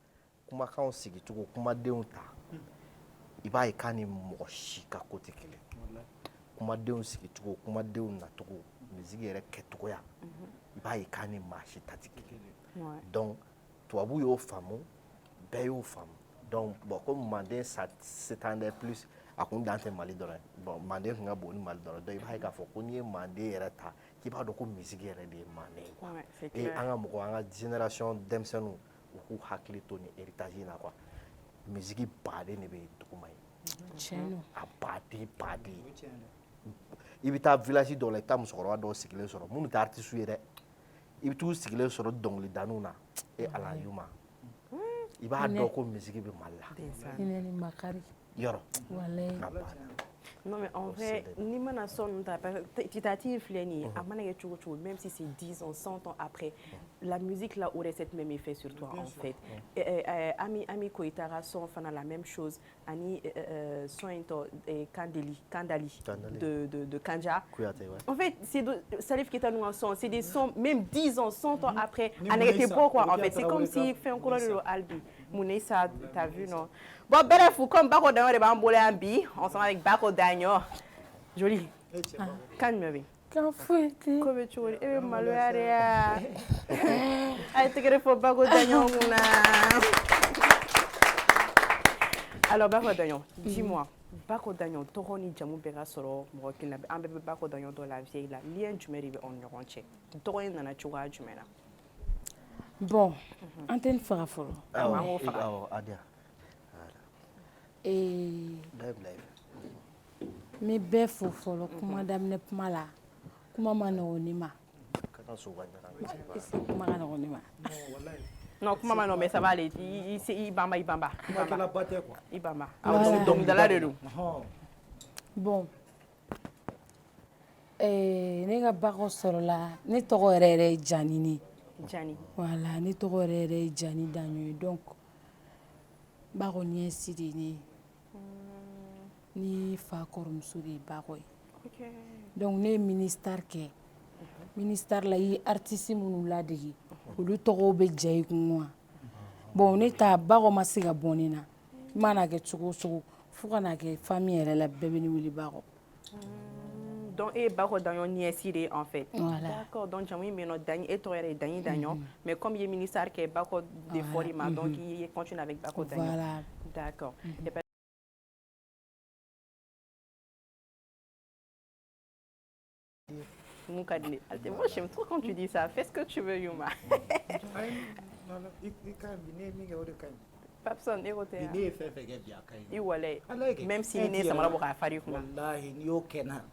quand on s'y trouve, comment on ta, il va y avoir des moches à côté de comment on s'y trouve, comment on a tout, musique est ketouya, il va y avoir des moches à côté. Donc, toi, vous êtes femme, ben vous femme. Donc, bon, comme Mandé s'étendait plus. A kun dante Mali dɔrɔn bon Mandé kun ka bon ni Mali dɔrɔn donc i b'a ye k'a fɔ ko n'i ye Mandé yɛrɛ ta k'i b'a dɔn ko musique yɛrɛ de ye Mandé ye quoi et an ka mɔgɔ an ka génération denmisɛnninw u k'u hakili to ni héritage in na quoi musique baden de bɛ duguma ye a baden i bɛ taa village dɔw la i bɛ taa musokɔrɔba dɔw sigilen sɔrɔ minnu tɛ artiste ye dɛ i bɛ t'u sigilen sɔrɔ dɔnkilidaniw na e ala yuma i b'a dɔn ko musique bɛ Mali la yɔrɔ Non, mais en vrai, ni mana son titative fleni, à manière même si c'est 10 ans, 100 ans après, la musique là aurait cette même effet sur toi en fait. Ami Koitara son fan la même chose, Ani son Kandali de Kanja. En fait, c'est Salif Keita nous en son, c'est des sons même 10 ans, 100 ans après, on n'était pas quoi en fait. C'est comme si fait encore le Albi. Mounessa, t'as vu non? Bon, bref, comme Bako Dagnon, on s'en va avec Bako Dagnon. Joli. Calme-moi. Quand fouetté. Comme tu veux. Eh, malheureusement. Aïe, t'es greffé Bako Dagnon. Alors, Bako Dagnon, dis-moi. Bako Dagnon, Toroni Jamou Bera Soro, Morokina, Ambe Bako Dagnon dans la vieille, là, lien du mérite en Yoranche. Toroni Nana Choura Jumena. Bon, antenne fera fort. Adia. Me bɛɛ fo fɔlɔ kuma daminɛ kuma la kuma ma nɔgɔn ne ma kuma ka nɔgɔn ne ma non kuma ma nɔgɔn mais ça va aller i bamba i bamba dɔnkilidala de don bon ne ka baga sɔrɔla ne tɔgɔ yɛrɛ ye Janini voilà ne tɔgɔ yɛrɛ ye Jani Daɲo ye donc ba kɔni ye Sidi ne ni fa kɔrɔmuso de ye Bakɔ ye donc ne ye ministère kɛ ministère la i artiste minnu ladege olu tɔgɔw bɛ ja i kun wa bon ne ta Bakɔ ma se ka bɔ ne na i mana kɛ cogo o cogo fo ka na kɛ famille yɛrɛ la bɛɛ bɛ ne wele Bakɔ donc e Bakɔ Daɲo ɲɛsi de en fait voilà d'accord donc jamu in bɛ yen nɔ Daɲi e tɔgɔ yɛrɛ ye Daɲi Daɲo mais comme i ye ministère kɛ Bakɔ de fɔr'i ma donc i continue avec Bakɔ Daɲo voilà d'accord moi j'aime trop quand tu dis ça. Fais ce que tu veux, Yuma. Papson, même si il est à faire. Wallahi, ni yo kena.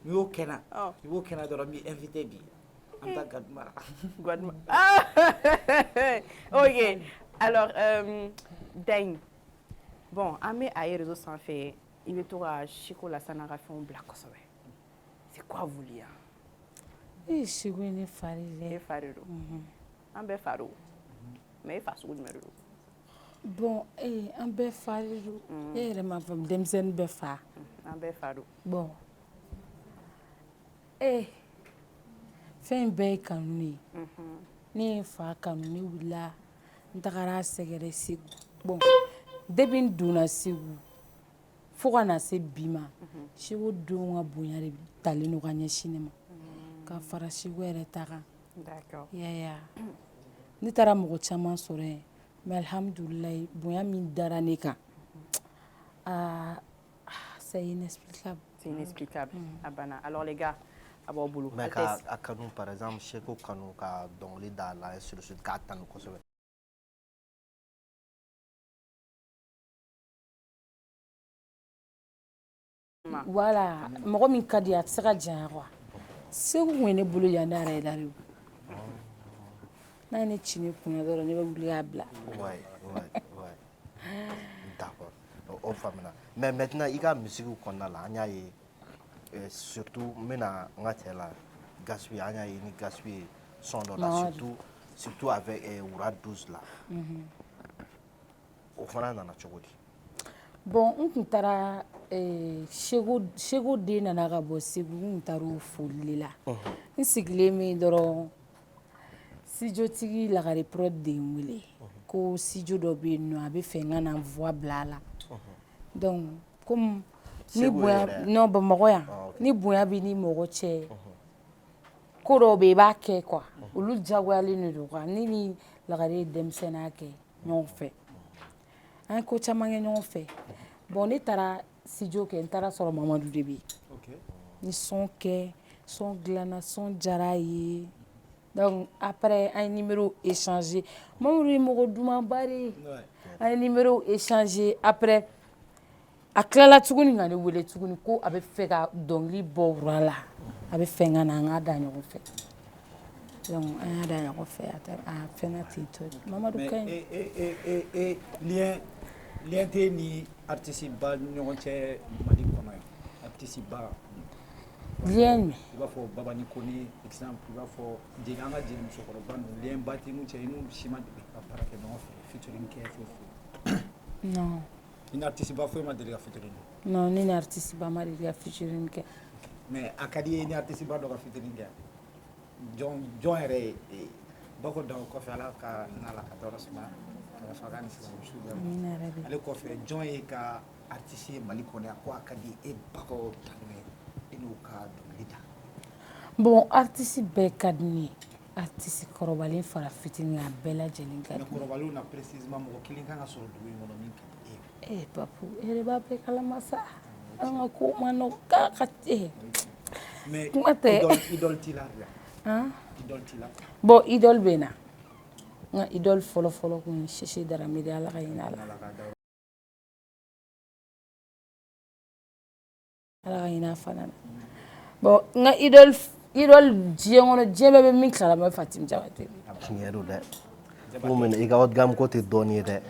Ni yo kena. Ni yo kena dora mi invité bi. Anta Gadmara. Ok. Alors, Dain. Bon, Amé a réseau sans fait. Il est tout à Chico la Sanara fait un black. C'est quoi vous lire? Eh, Chico ne farile. Fariro. Ambe faro. Mais face au numéro. Bon, ambe fariro. Ma femme demsen be fa. Ambe faro. Bon. Fɛn bɛɛ ye kanu ye ne ye fa kanu ne wulila n tagara sɛgɛrɛ Segu bon depuis n donna Segu fo ka na se bi ma Segu denw ka bonya de talen don ka ɲɛsin ne ma ka fara Segu yɛrɛ ta kan yaya ne taara mɔgɔ caman sɔrɔ yen mais alhamdulilayi bonya min dara ne kan c'est inexplicable. C'est inexplicable. Alors les gars, mais à Kanu par exemple, Cheko Kanu ka dongli da la sur le sud ka tanu kosɛbɛ. Voilà, mɔgɔ min ka di a tɛ se ka janya quoi. Segu kun ye ne bolo yan da yɛrɛ yɛrɛ de n'a ye ne ci ne kun na dɔrɔn ne bɛ wuli k'a bila. Ouais. D'accord. O faamuna. Mais maintenant i ka musique kɔnɔna la an y'a ye surtout n bɛna n ka cɛ la Gaspi an y'a ye ni Gaspi ye son dɔ la surtout avec Wura 12 la. O fana nana cogo di? Bon n kun taara Segu den nana ka bɔ Segu n kun taara o foli la n sigilen bɛ dɔrɔn studio tigi Lagare Prod de n wele ko studio dɔ bɛ yen nɔ a bɛ fɛ n ka na voix bila a la donc comme ni bonya non Bamakɔ yan ni bonya bɛ ni mɔgɔ cɛ ko dɔw bɛ yen i b'a kɛ quoi olu diyagoyalen de don quoi ne ni Lagare ye denmisɛnninya kɛ ɲɔgɔn fɛ an ye ko caman kɛ ɲɔgɔn fɛ bon ne taara studio kɛ n taara sɔrɔ Mamadu de bɛ yen ni son kɛ son dilanna son diyara a ye donc après an ye numéro échangé Mamadu ye mɔgɔ dumanba de ye an ye numéro échangé après a tilala tuguni ka ne wele tuguni ko a bɛ fɛ ka dɔnkili bɔ Wura la a bɛ fɛ n ka na an k'a da ɲɔgɔn fɛ donc an y'a da ɲɔgɔn fɛ a fɛnna ten tɔ Mamadu ka ɲi lien tɛ ni artiste ba ni ɲɔgɔn cɛ Mali kɔnɔ yan artiste ba lien il va faut baba ni koni exemple il va faut jiganga jini musokoroba no lien bati nu chenu shima de para que non featuring ke non une artiste ba faut ma de featuring non ni artiste ba ma de featuring ke mais akadi ni artiste ba do featuring ke John ere bako da ko fa ala ka nala ka dorosma ka fa kan si ale ko fe John e ka artiste mali ko ne ko akadi e bako tanme inu ka do lida bon artiste be kadni artiste korobalen fara fitini a bela jelin kadni korobalu na précisément mo kilin kan so do wi mono min papu ere ba pe kala masa anga ko mano ka mais idol tila hein idol tila bon idol bena nga idol folo ko ni cheche dara mi ala kayina ala kayina fanana bon nga idol jiengono jebe be min kala ma Fatim Jabate tiɲɛro dɛ mun i ka haut gamme ko tɛ dɔɔni ye dɛ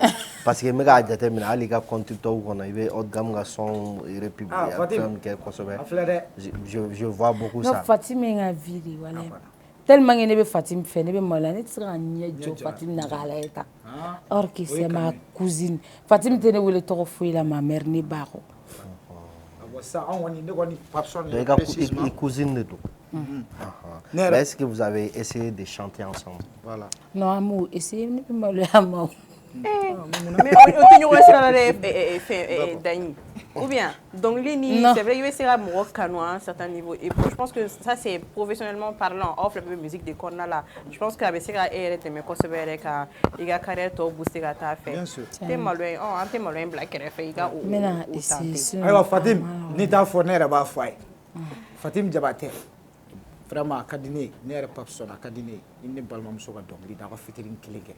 parce que n bɛ k'a jateminɛ hali i ka compte tɔw kɔnɔ i bɛ haut gamme ka son republier fɛn kɛ kosɛbɛ je vois beaucoup ça Fatim nga vidi wala tellement que ne be Fatim fɛ ne be mala ne tɛ se ka ɲɛ jɔ Fatim na k'a lajɛ tan or que c'est ma cousine Fatim tɛ ne wele tɔgɔ foyi la ma mère ne ba kɔ ça on ne connaît pas personne précisément cousine de tout. Mais est-ce que vous avez essayé de chanter ensemble? Voilà. Non, amour, essayez de me parler à moi. Mais on peut faire Dani. Ou bien, donc c'est vrai, il y a un certain niveau. Et je pense que ça, c'est professionnellement parlant, offre la musique de Corna là. Je pense qu'avec ces gars, il y a carrière to booster la ta fait. Bien sûr. T'es malin, t'es malin black fait gars ou. Maintenant, ici. Alors Fatim, ni ta fournir ba fay. Fatim Jabate. Vraiment kadine, ne pas sona kadine, inde balma muso ka dongli da ko fitirin kilege.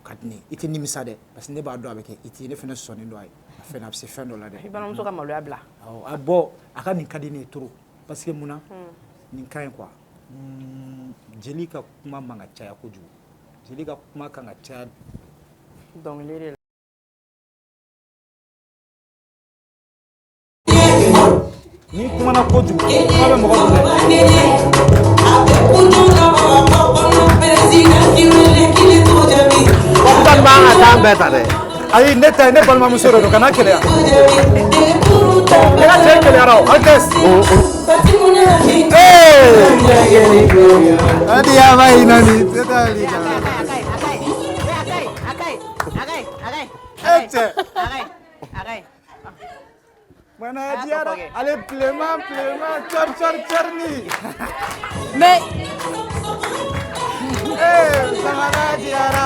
Kadine iti nimisa de parce que ne b'a dɔn a bɛ kɛ iti ne fɛnɛ sɔnni dɔ a ye a fɛnɛ a bɛ se fɛn dɔ la dɛ i balimamuso ka maloya bila a bɔ a ka nin ka di ne ye trop parce que mun na nin ka ɲi quoi jeli ka kuma man ka caya kojugu jeli ka kuma kan ka caya dɔnkili de la ni kumana kojugu kuma bɛ mɔgɔ minɛ ayi ne ta ne balimamuso de don kana keleya ne ka cɛ keleyara o Altesse adi yaba hinani tetali mana diara ale pleman charni mais samara diara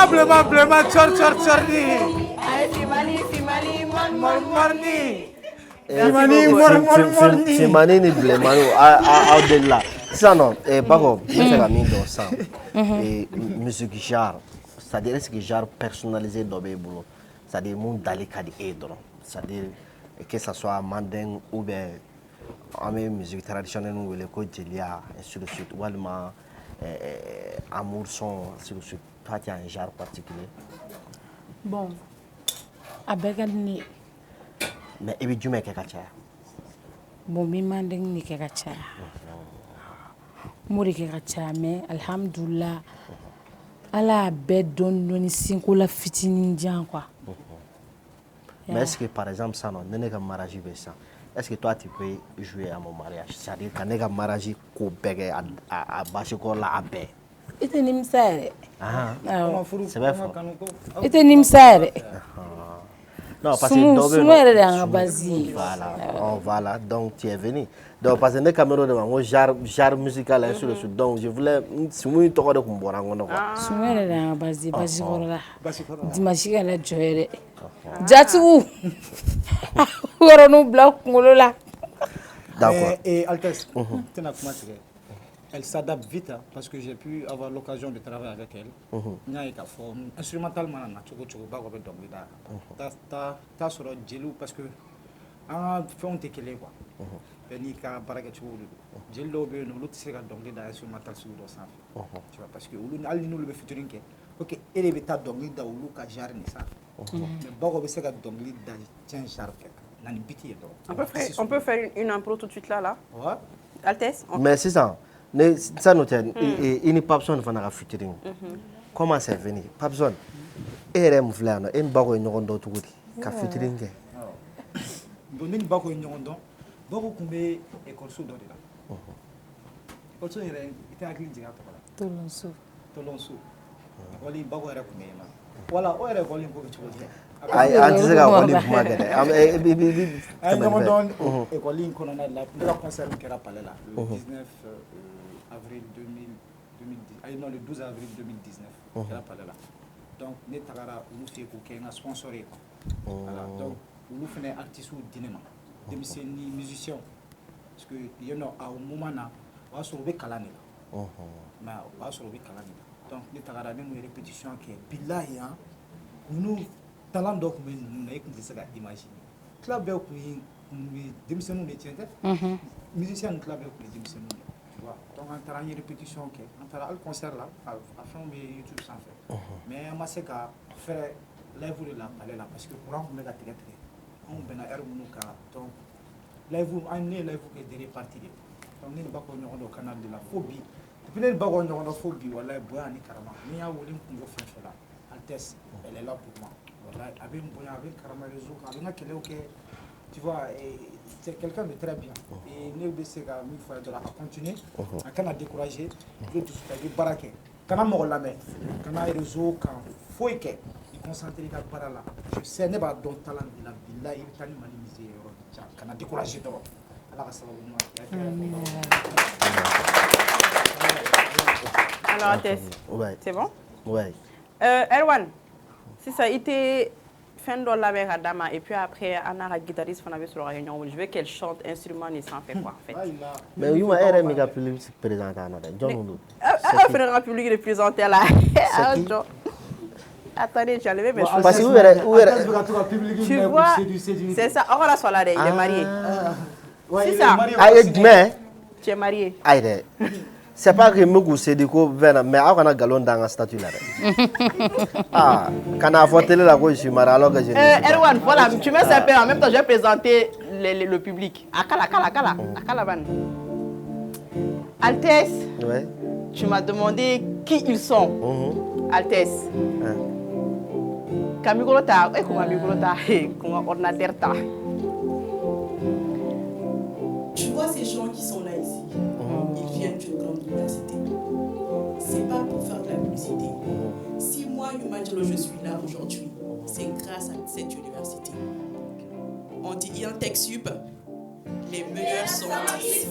Pleman, Charlie. Pleman, Charlie. Fimani ni Blemano au-delà. Ça non, par contre, je fais la mine dans ça. Et musique genre, c'est-à-dire est-ce que genre personnalisé dans le boulot, c'est-à-dire mon d'aller kadi edron, c'est-à-dire que ça soit mandingue ou bien en musique traditionnelle ou le côté Jelia ainsi de suite, ou allemand amour son ainsi de suite. Toi tu as un genre particulier? Bon, avec un mais et puis tu mets quelque chose. Bon, mi mandingue ni quelque chose. Mori ke kacha mais alhamdulillah ala be don sinko la fitinin jan quoi. Mais est-ce que par exemple ça non nene ka mariage be ça est-ce que toi tu peux jouer à mon mariage c'est-à-dire quand nene ka mariage ko bege a bashi ko la abe ite nimsare c'est vrai fort ite nimsare non parce que voilà donc tu es venu donc parce que les caméras de moi genre musical ainsi de suite donc je voulais si moi to ko de kumbora ngono quoi sumere da basi korola dimashi kana joyere jatu woro no block ngolola d'accord et Altesse tena kuma tigɛ elle s'adapte vite hein, parce que j'ai pu avoir l'occasion de travailler avec elle. Instrumentalement, t'as sur le gelou parce que en fait on t'éclait quoi. Ni ka baraka cogo de jeli dɔw bɛ yen nɔ olu tɛ se ka dɔnkili da instrumental sugu dɔ sanfɛ tu vois parce que olu hali n'olu bɛ featuring kɛ ok e de bɛ taa dɔnkili da olu ka genre nin sanfɛ mais Bago bɛ se ka dɔnkili da tiɲɛ genre fɛ na ni biti ye dɔrɔn. On peut faire une impro tout de suite là. Ouais. Altesse. Mais sisan ne ça nous tient i ni Papson fana ka featuring comment c'est venu Papson e yɛrɛ mun filɛ yan nɔ e ni Bago ye ɲɔgɔn dɔn cogo di ka featuring kɛ. Bon ne ni Bago ye ɲɔgɔn dɔn. Bago kun bɛ ekɔliso dɔ de la ekɔliso yɛrɛ i tɛ hakili jigin a tɔgɔ la Tolonso ekɔli Bago yɛrɛ kun bɛ yen nɔ wala o yɛrɛ ekɔli in ko bɛ cogo di an tɛ se ka ekɔli kuma kɛ dɛ an ye ɲɔgɔn dɔn ekɔli in kɔnɔna de la ne ka concert min kɛra palais la le 19 avril 2010 non le 12 avril 2019 kɛra palais la donc ne tagara olu fɛ yen k'o kɛ n ka sponsor ye quoi voilà donc olu fana artistes di ne ma denmisɛnnin ni musicien parce que yen nɔ a moment na o y'a sɔrɔ u bɛ kalan de la mais o y'a sɔrɔ u bɛ kalan de la donc ne tagara ne n'u ye répétition kɛ bilahi han ninnu talent dɔ tun bɛ ninnu na e tun tɛ se ka imaginer tila bɛɛ tun ye denmisɛnninw de tiɲɛ tɛ musicien ninnu tila bɛɛ tun ye denmisɛnninw de tu vois donc an taara an ye répétition kɛ an taara hali concert la a fɛnw bɛ YouTube sanfɛ mais an ma se ka fɛrɛ live de la palais la parce que courant tun bɛ ka tigɛ tigɛ anw bɛnna heure minnu kan donc live an ne ye live kɛ dernier partie de donc ne ni Bago ɲɔgɔn dɔn canal de la fo bi depuis ne ni Bago ɲɔgɔn dɔn fo bi walahi bonya ani karama ni y'a wele n kungo fɛn fɛn la Altesse elle est là pour moi walahi a bɛ n bonya a bɛ n karama réseau kan a bɛ n ka kɛlɛw kɛ tu vois c'est quelqu'un de très bien et ne bɛ se ka min fɔ a ye dɔrɔn a continuer a kana décourager i bɛ dusu ta i bɛ baara kɛ kana mɔgɔ lamɛn kana réseau kan foyi kɛ concentré ka baara la je sais ne b'a dɔn talent de la bilahi i bɛ taa ni Mali musée yɔrɔ jan kana décourager dɔrɔn ala ka sababu ɲuman kɛ. Alors Altesse, c'est bon? Ouais. Erwan, si ça a été fin de la mer à Dama et puis après Anna la guitariste fana bɛ sɔrɔ ka kɛ ɲɔgɔn bolo je veux qu'elle chante instrument ni sanfɛ quoi en fait. Mais oui ma yɛrɛ min ka public présenter a nɔ dɛ jɔn don. Aw fana ka public de présenter la. Attendez, j'ai enlevé mes choses. Parce que tu vois, c'est ça. On va la soirée, il est marié. C'est ça. Mais tu es marié. Aïe, c'est pas que Mougou c'est du coup, mais on a galon dans un statut là. Ah, quand on a voté là, je suis marié alors que je. Erwan, voilà, tu me sais en même temps, je vais présenter le public. Akala ban. Altesse. Ouais. Tu m'as demandé qui ils sont. Altesse. Kamigolota, ordinateur ta. Tu vois ces gens qui sont là ici, ils viennent d'une grande université. C'est pas pour faire de la publicité. Si moi, Yumandjelo, je suis là aujourd'hui, c'est grâce à cette université. On dit INTEC Sup, les meilleurs sont ici.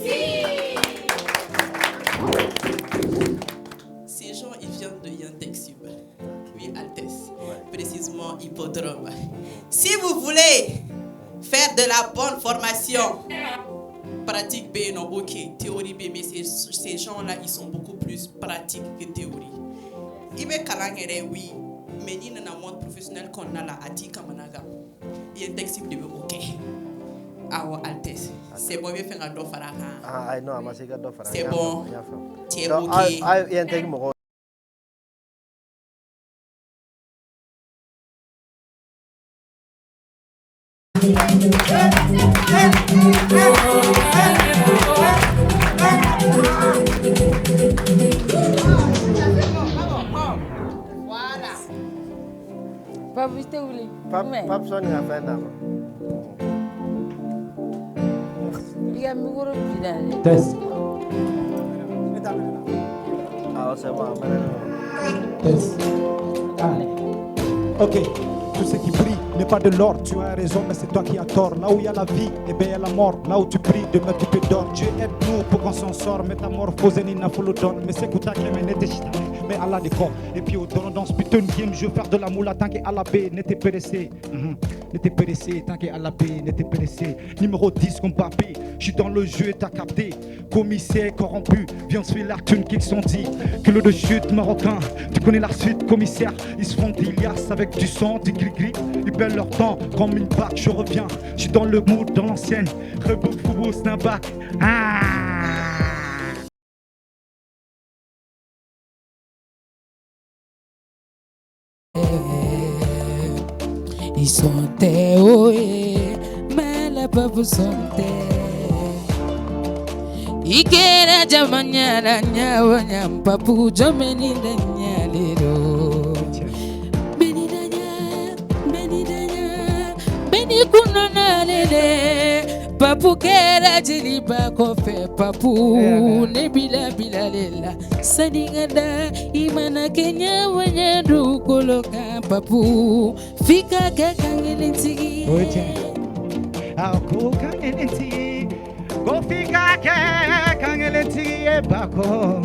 Ces gens, ils viennent de INTEC Sup. Oui, Altesse. Précisément Hippodrome. Si vous voulez faire de la bonne formation, pratique B, non, ok, théorie B, mais ces gens-là, ils sont beaucoup plus pratiques que théorie. Il me kalangere, oui, mais il y a un monde professionnel qu'on a là, à Tikamanaga. Il y a un texte de ok. Ah, Altesse. C'est bon, je vais faire un dos farah. Ah, non, je vais faire un dos farah. C'est bon. Tu es ok. Il y a un texte de Voilà. Papi, t'es où? Papson a fait un Il y a un micro qui Test. Ah, c'est bon. Test. Ah. Ok. Tout ce qui brille. n'est pas de l'or. Tu as raison, mais c'est toi qui as tort. Là où il y a la vie, eh bien il y a la mort. Là où tu pries, demain tu peux dormir. Dieu aide-nous pour qu'on s'en sorte. Métamorphose et nina faut le donner. Mais c'est que t'as qu'à mener des chita. Mais Allah décor. Et puis au don dans ce putain de game, je veux faire de la moula tant qu'à la paix. N'était pressé. N'était pressé, tant qu'à la paix. N'était pressé. Numéro 10 comme papé. Je suis dans le jeu, t'as capté. Commissaire corrompu. Viens suivre la thune qu'ils sont dit. Que le de chute marocain. Tu connais la suite, commissaire. Ils se font d'Ilias avec du sang, du gris-gris. Ils perdent leur temps comme une bague. Je reviens. Je suis dans le mood, dans l'ancienne. Rebou, foubou, snapback. Ils sont théoés, mais la pauvre sont Ikera jamanyara nyawa nyampapu jomeni danyalero Beni kunona lele Papu kera jiliba kofe papu Nebila bila lela Sanigada imana kenya wanyaru koloka papu Fika kakangelentigi Ako kangelentigi Go fika kangelentigi bako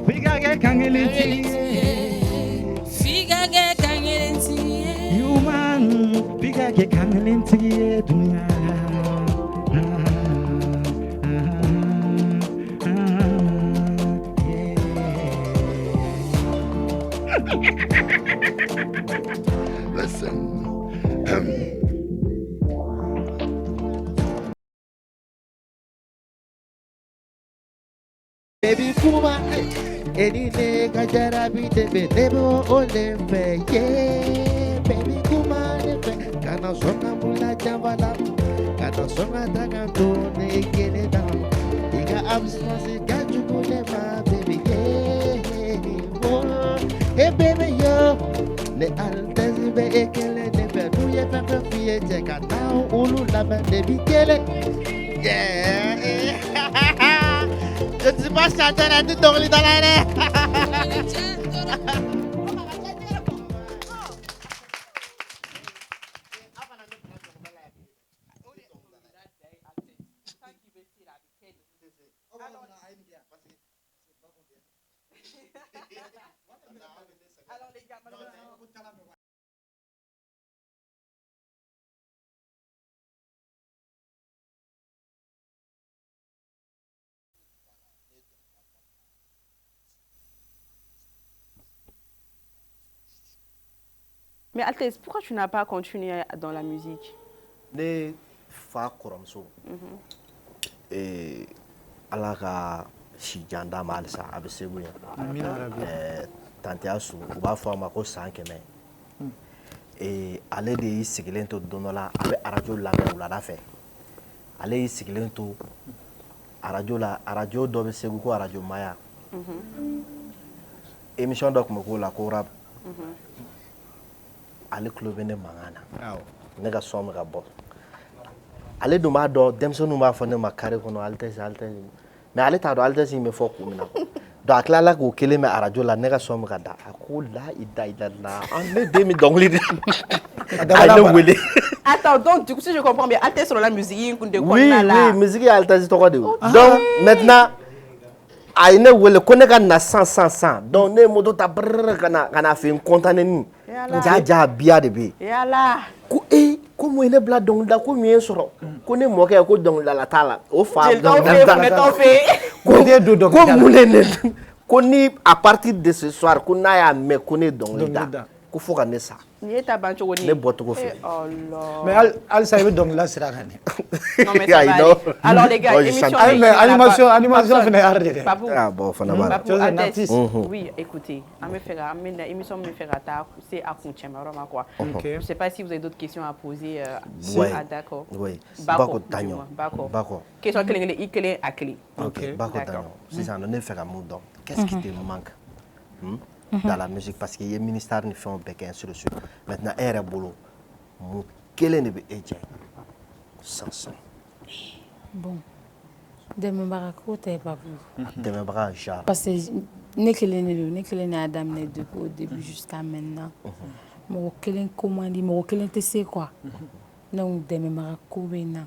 Fika kangelentigi Fika kangelentigi Human Fika kangelentigi dunia Listen. Baby Puma, any nigga jarabi debe debo olembe yeah. Baby Puma nefe, kana songa mula javala, kana songa taganto ne kene down. Iga absence gaju mulema baby yeah. Oh, hey baby yo, ne altezi be ekele ne be nuye fefe fiye jeka now ulu lame debi kele yeah. Je ne suis pas chanteur à tout dans l'air. Mais Altesse, pourquoi tu n'as pas continué dans la musique? Ne fa kɔrɔmuso ala ka si jan d'a ma halisa a bɛ segu yan tantiya su u b'a fɔ a ma ko san 100 ale de y'i sigilen to don dɔ la a bɛ arajo lamɛn wulada fɛ ale y'i sigilen to arajo la arajo dɔ bɛ segu ko arajo maya émission dɔ tun bɛ k'o la ko rap ale tulo bɛ ne mankan na ne ka sɔn bɛ ka bɔ ale dun b'a dɔn denmisɛnninw b'a fɔ ne ma carré kɔnɔ Altesse mais ale t'a dɔn Altesse in bɛ fɔ kun min na donc a tilala k'o kelen mɛn arajo la ne ka sɔn bɛ ka da a ko la ne den bɛ dɔnkili de a ye ne wele. Attends, donc du coup si je comprends bien Altesse sur la musique kun de oui kɔnɔna la. oui musique ye Altesse tɔgɔ de ye donc maintenant a ye ne wele ko ne ka na san donc ne ye moto ta brrr ka na fɛ n contané ni jaja biya de bɛ yen ko ko mun ye ne bila dɔnkili da ko mun ye sɔrɔ ko ne mɔkɛ ko dɔnkilidala t'a la o fa ko mun ne ko ni à partir de ce soir ko n'a y'a mɛn ko ne ye dɔnkili da ko fo ka ne sa ne bɔcogo fɛ mais halisa i bɛ dɔnkilida sira kan dɛ. Non mais ça va aller. Alors les gars, émission animation fana y'art de dɛ. Babou. Ah bon fana b'a la. Babou Altesse. Oui, écoutez, an bɛ fɛ ka émission min fɛ ka taa c'est à kun cɛmayɔrɔ ma quoi. Je sais pas si vous avez d'autres questions à poser. Ah d'accord. Oui. Bako Tanyo. Bako. Question kelen i kelen a kelen. Ok. Bako Tanyo. Sisan ne fɛ ka mun dɔn. Qu'est-ce qui te manque? Dans la musique parce qu'il y a ministère ni fɛnw bɛɛ kɛ ainsi de suite. Maintenant e yɛrɛ bolo mun kelen de bɛ e jɛ sans Bon. Dɛmɛbaga ko tɛ Babou. Dɛmɛbaga genre. Parce que ne kelen de don, ne kelen de y'a daminɛ depuis au début jusqu'à maintenant. mɔgɔ kelen ko man di mɔgɔ kelen tɛ se quoi donc dɛmɛbaga ko bɛ n na.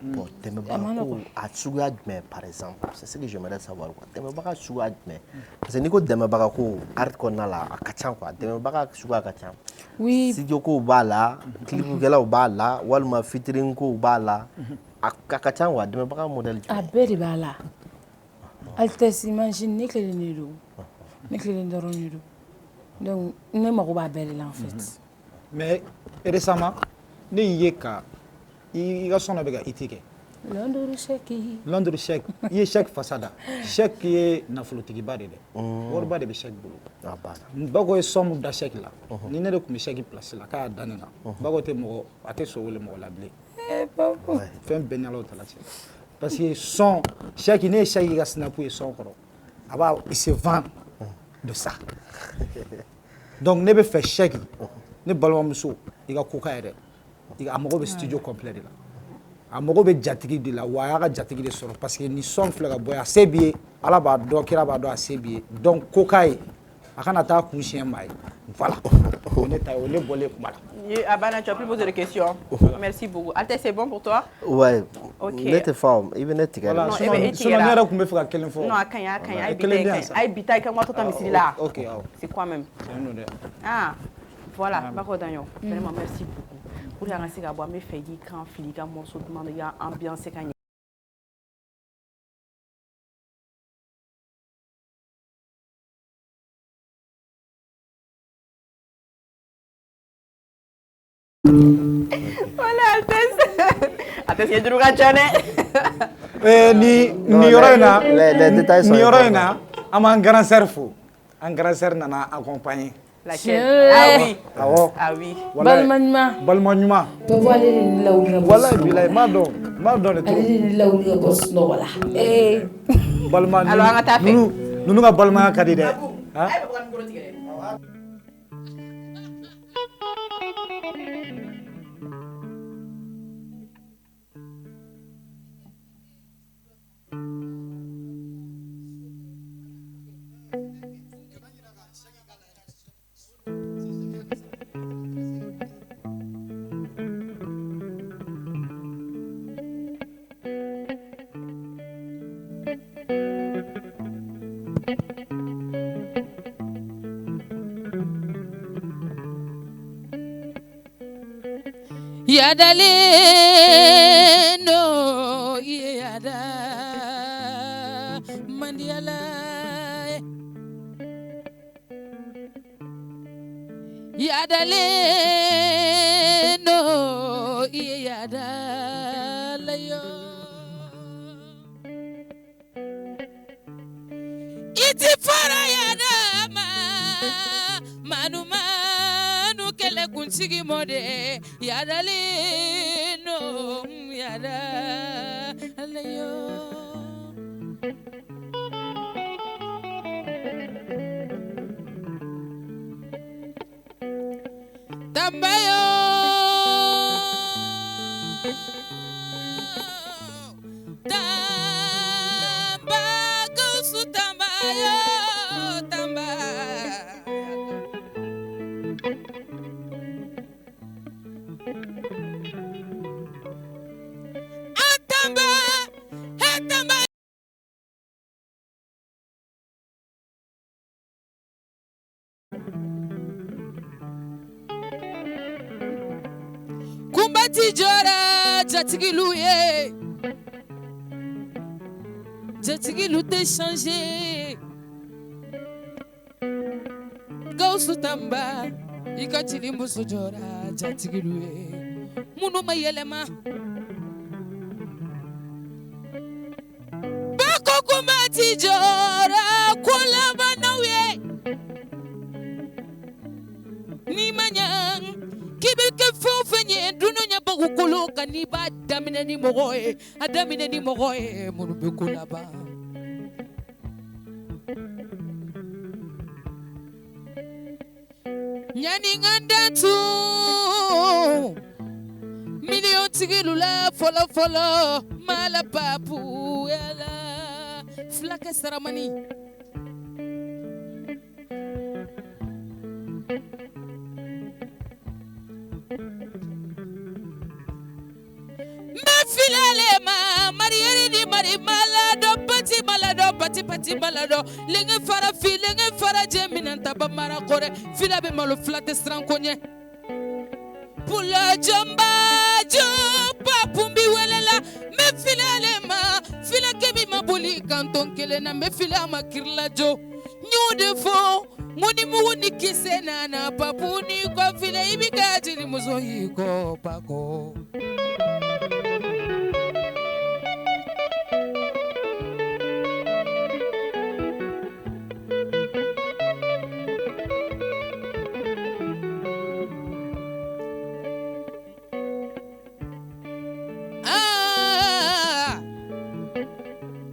Bon, dɛmɛbaga ko a suguya jumɛn par exemple c'est ce que j'aimerais savoir quoi dɛmɛbaga suguya jumɛn parce que n'i ko dɛmɛbaga ko art kɔnɔna la a ka ca quoi dɛmɛbaga suguya ka ca. Oui. studio kow b'a la clipkɛlaw b'a la walima featuring kow b'a la a ka ca quoi dɛmɛbaga modèle jumɛn. A bɛɛ de b'a la. Altesse imagine ne kelen de don ne kelen dɔrɔn de don donc ne mago b'a bɛɛ de la en fait. Mais récemment ne y'i ye ka i ka sɔn dɔ bɛ ka hit kɛ. Londres chèque i ye chèque fasada chèque ye nafolotigiba de dɛ wariba de bɛ chèque bolo Bago ye somme da chèque la ni ne de tun bɛ chèque place la k'a y'a da ne na Bago tɛ mɔgɔ a tɛ so wele mɔgɔ la bilen fɛn bɛɛ ni Ala ta cɛ parce que son chèque ne ye chèque ka snap ye son kɔrɔ a b'a il se vend de ça donc ne bɛ fɛ chèque ne balimamuso i ka ko k'a yɛrɛ a mago bɛ studio complet de la a mago bɛ jatigi de la wa a y'a ka jatigi de sɔrɔ parce que ni son filɛ ka bɔ a se b'i ye Ala b'a dɔn kira b'a dɔn a se b'i ye donc ko k'a ye a kana taa kun siɲɛ maa ye voilà o ne ta ye o ne bɔlen kuma la. Abana, tu as plus posé de questions. Merci beaucoup. Altesse, c'est bon pour toi? Ouais. Ok. Ne tɛ fa i bɛ ne tigɛ. Voilà sinon ne yɛrɛ tun bɛ fɛ ka kelen fɔ. Non, a kaɲi a ye bita ka ŋɔtɔ ta misiri la. Ok awɔ. C'est quoi même? Ah voilà Bako Danyo. Vraiment merci beaucoup. Pour la racine à boire mes feuilles, quand fili, quand morceau de demande, il y a ambiance et quand voilà, Altesse, il y a du Rougachane. Ni yɔrɔ in na an b'an grand sœur fo an grand sœur nana accompagner. Laquelle? Ah oui. Ah oui. Balima ɲuman. Balima ɲuman. Bɛɛ ale de ni lawuli ka bɔ sunɔgɔ. Walayi bilayi m'a dɔn de trop. Ale de ni lawuli ka bɔ sunɔgɔ la. Balima alors an ka taa fɛ. Ninnu ka balimaya ka di dɛ. Yadaleno yada mandiala Yadaleno yada layo Iti fara yada manuma kele kunsigi mode yadali no yada aleyo tambayo tambago su tambayo tamba Kumbati jora jatigilu ye jatigilu te changer Gausu tamba ikachili musu jora jatigilu ye munu mayelema Bako kumbati jora kula banauye ni manyang kibe ke fofenye dununya bagukulu kaniba damine ni mogoe adamine ni mogoe munu bekula ba nyani ngandatu million tigilula folo mala papu yala flake saramani Filelema Marieri ni mari malado pati malado lenge fara jemina taba mara kore fila be malo flate strankonye pula jamba jumpa pumbi welela me filelema fila kebi mabuli kanton kele na me fila makirla jo nyude fo muni muuni kisena na papuni kwa fila ibigaji ni muzohi ko pako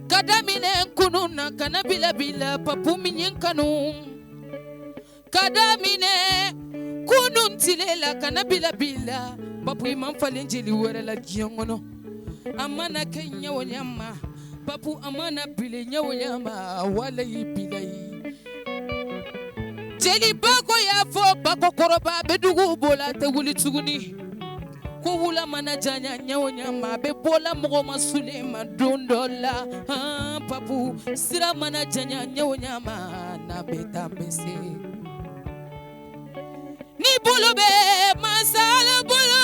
Kadamine kununa kana bila papu minyen kanu kadamine kunun tilela kana bila papu imam falenjeli werela giongono amana kenya wonyama papu amana bile nyawonyama wala yibilai jeli bako ya fo bako koroba bedugu bola te wuli tuguni ko wula mana janya nyawonyama be bola mogo masulema dondola papu sira mana janya nyawonyama na betambese ni bolo be masala bolo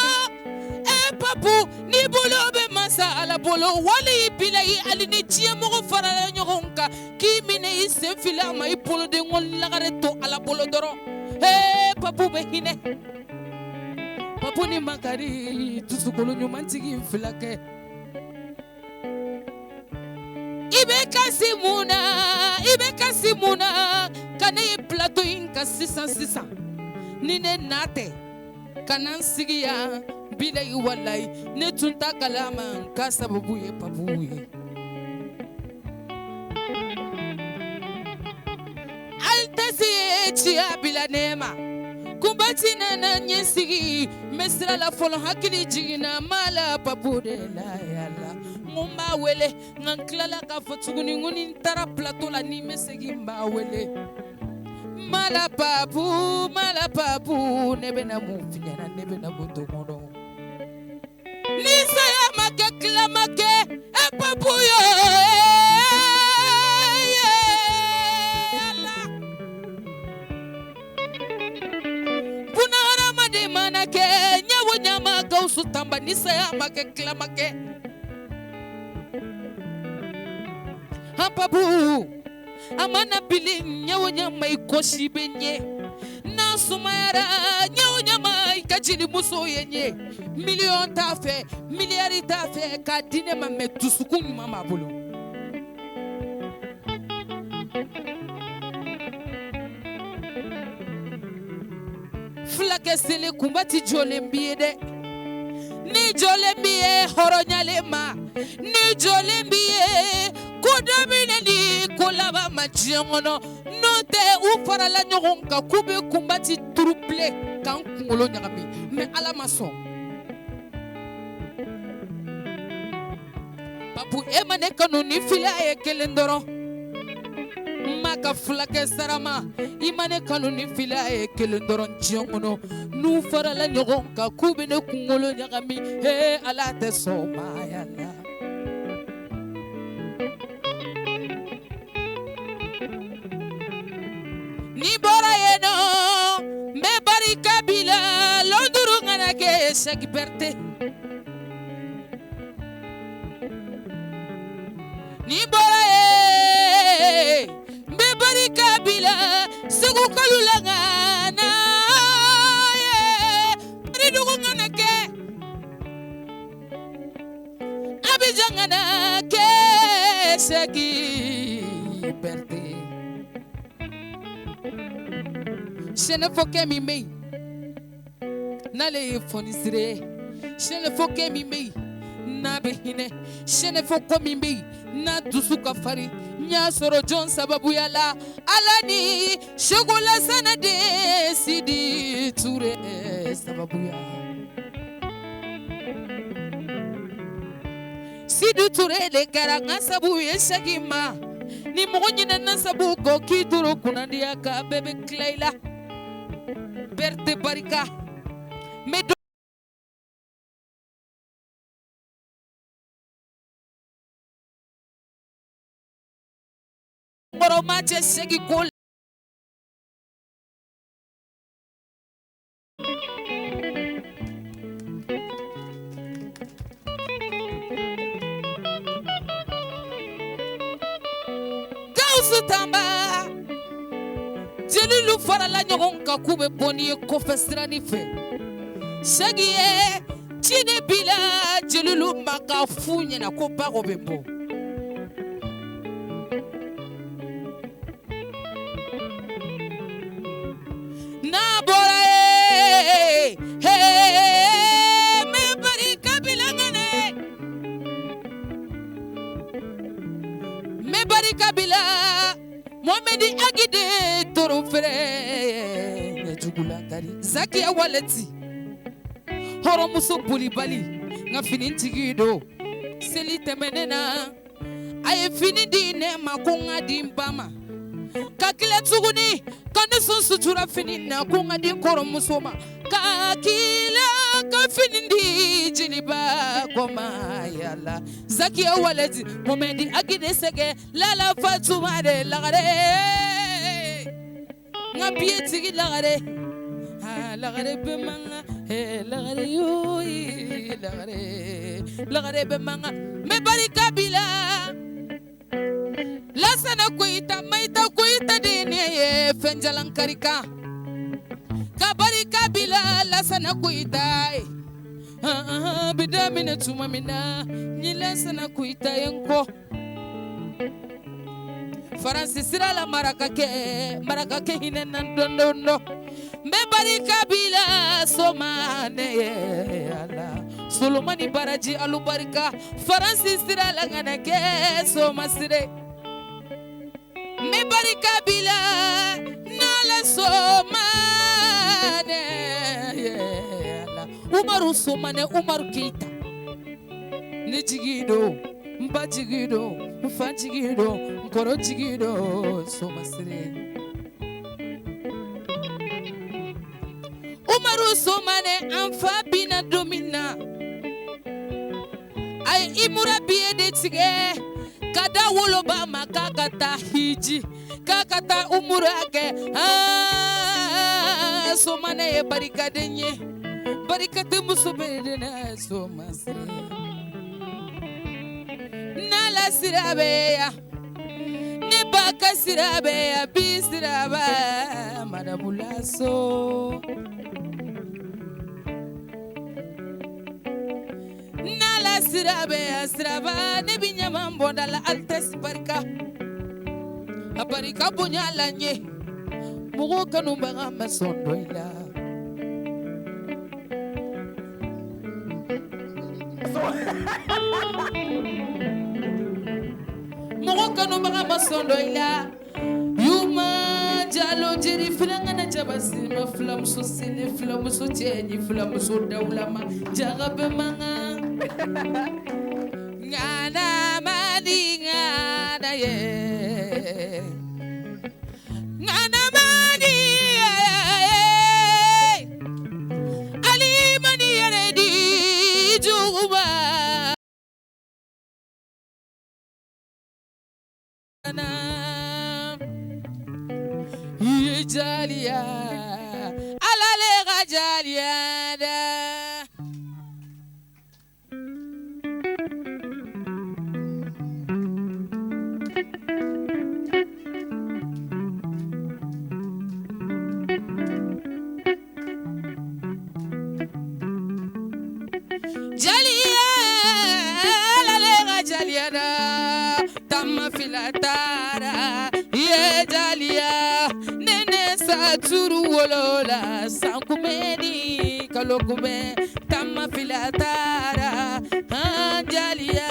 papu ni bolo be masala bolo wali bilai ali ni tie mogo farala nyogonka kimine ise fila mai bolo de ngol lagare to ala bolo doro papu be hine papu ni makari tusukulu nyumantigi mfilake ibe kasimuna kane plateau inka 600 nine nate kanan sigiya bilai walai ne tunta kalama ka sababu ye papu ye altasi chia bila nema kumbatina na nyesigi mesra la folo hakili jigina mala papu de la yala ngumba wele nganklala ka fotuguni nguni tara plateau la ni mesegi mba wele mala papu nebe na mufinya na nebe na botomono nisa ya make klamake papu yo punara made manake nyawo nyama gausu tamba nisa ya make klamake papu amana bili nyawo nyama ikoshi benye na sumara nyawo nyama ikajili muso yenye million tafe milliard tafe ka dine mame tusuku mama bulu flake sele kumbati jolembiye de ni jolembiye horonyalema ni jolembiye kudamine ni kolaba majiangono note ufara la nyogonka kube kumbati trouble kan kungolo nyagami me ala mason papu emane kanu ni fila e kelendoro maka flake sarama imane kanu ni fila e kelendoro njiangono nu fara la nyogonka kube ne kungolo nyagami he ala te so mayala ni bora yeno me bari kabila londuru ngana ke shakiberte ni bora ye me bari kabila sugu kalula ngana ye bari dugu ngana ke abijangana ke shakiberte je ne faut que mi mei nale fonisire je ne faut que mi mei na behine je ne faut que mi mei na dusuka fari nya soro John sababu yala alani shogola sana de sidi ture sababu ya sidi ture le karanga sababu yeshagima ni monyina na sababu ko kiduro kunandia ka bebe Kleila Berte barika. Me do Boro mache segi kol. Tamba Jelilu farala ɲɔgɔn ka k'u bɛ bɔ n'i ye kɔfɛ sirani fɛ segi ye cine bila Jelilu ma ka f'u ɲɛna ko bago bɛ bɔ n'a bɔra ye me barika bila ŋɛnɛ me barika bila Mohamedi Agide toro fere jugula kari Zakia Waleti horomuso bolibali nga fini tigi do seli tɛmɛnena a ye fini di ne ma ko nga di n ba ma ka kile tuguni ka ne sɔn sutura fini na ko nga di kɔrɔmuso ma ka kila ka fini di jeliba kɔma yala Zakia Waleti Mohamedi Agide sɛgɛ Lala Fatuma de lagare nga biye tigi lagare lagare be manga lagare yoyi lagare be manga me barika bila lasana koita maita koita de ne ye fenjalan karika ka barika bila lasana koita bidamina tuma mina ni lasana koita yenko Faransi sira la marakake hine nandondo me barika bila somane ala Solomani baraji alubarika Faransi sira la nganake somasire me barika bila nala somane ala Umaru somane Umaru Keita ne jigido mba jigido mfa jigido nkoro jigido somasire Umaru somane anfa bina domina ay imura biye de tige kada woloba makakata hiji kakata umurake somane ye barikadenye barikate musubede na somasire Nala sirabeya ne baka sirabeya bi siraba madabulaso Nala sirabeya siraba ne binyama mbondala altes barika barika bunyala nye mugo kanumba ngama sondoila Mogo kanu baga masondo ila Yuma jalo jiri filanga na jabasi ma flam so sene flam so chenyi flam so daulama jagabe manga Ngana mani ngana ye Ngana mani Ali mani yaredi juba Jalia alalega jalia da Jalia alalega jalia da tamma filatara ye jalia Turu wolola sankumeni kalokume tamma filatara anjalia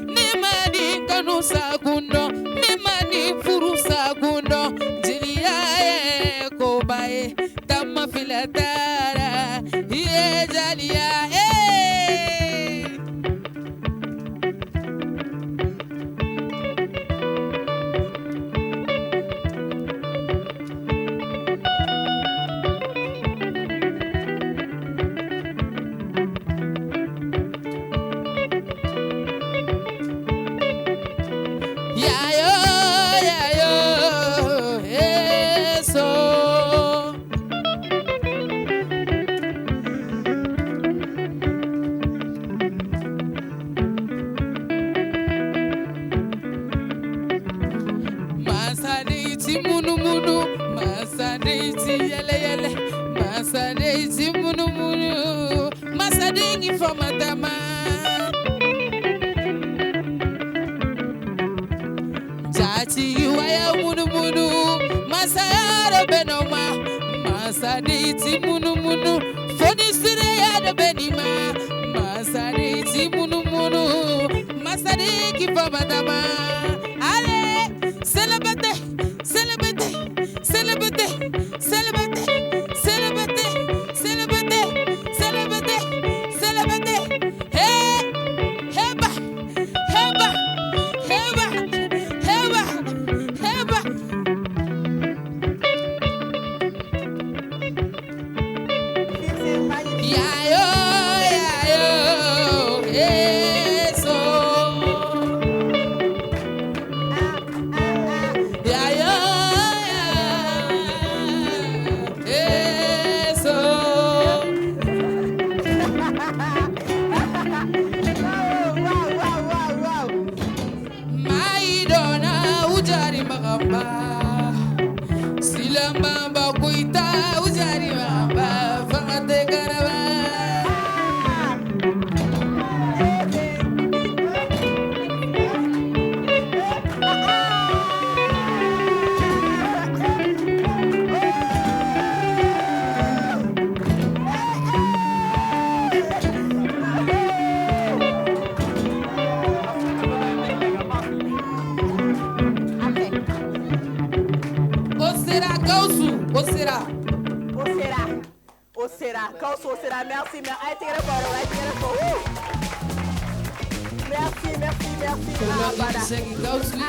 nemani kanu sagundo nemani furu sagundo jilia kobae tamma filatara ye jalia ti munu munu, masadeti yele yele, masadeti munu munu, masadingi famatama. Jati waya munu munu, masayara benoma, masadeti munu munu, fodisire ya de benima, masadeti munu munu, masadingi famatama. Allez, célébrité, célébrité, célébrité, célébrité, célébrité, célébrité, célébrité, célébrité. Hey, heba, heba, heba, heba, heba. Yayo, yayo, eso. Silamba kuita ujari mamba fangate karaba. Merci, merci. Merci, merci.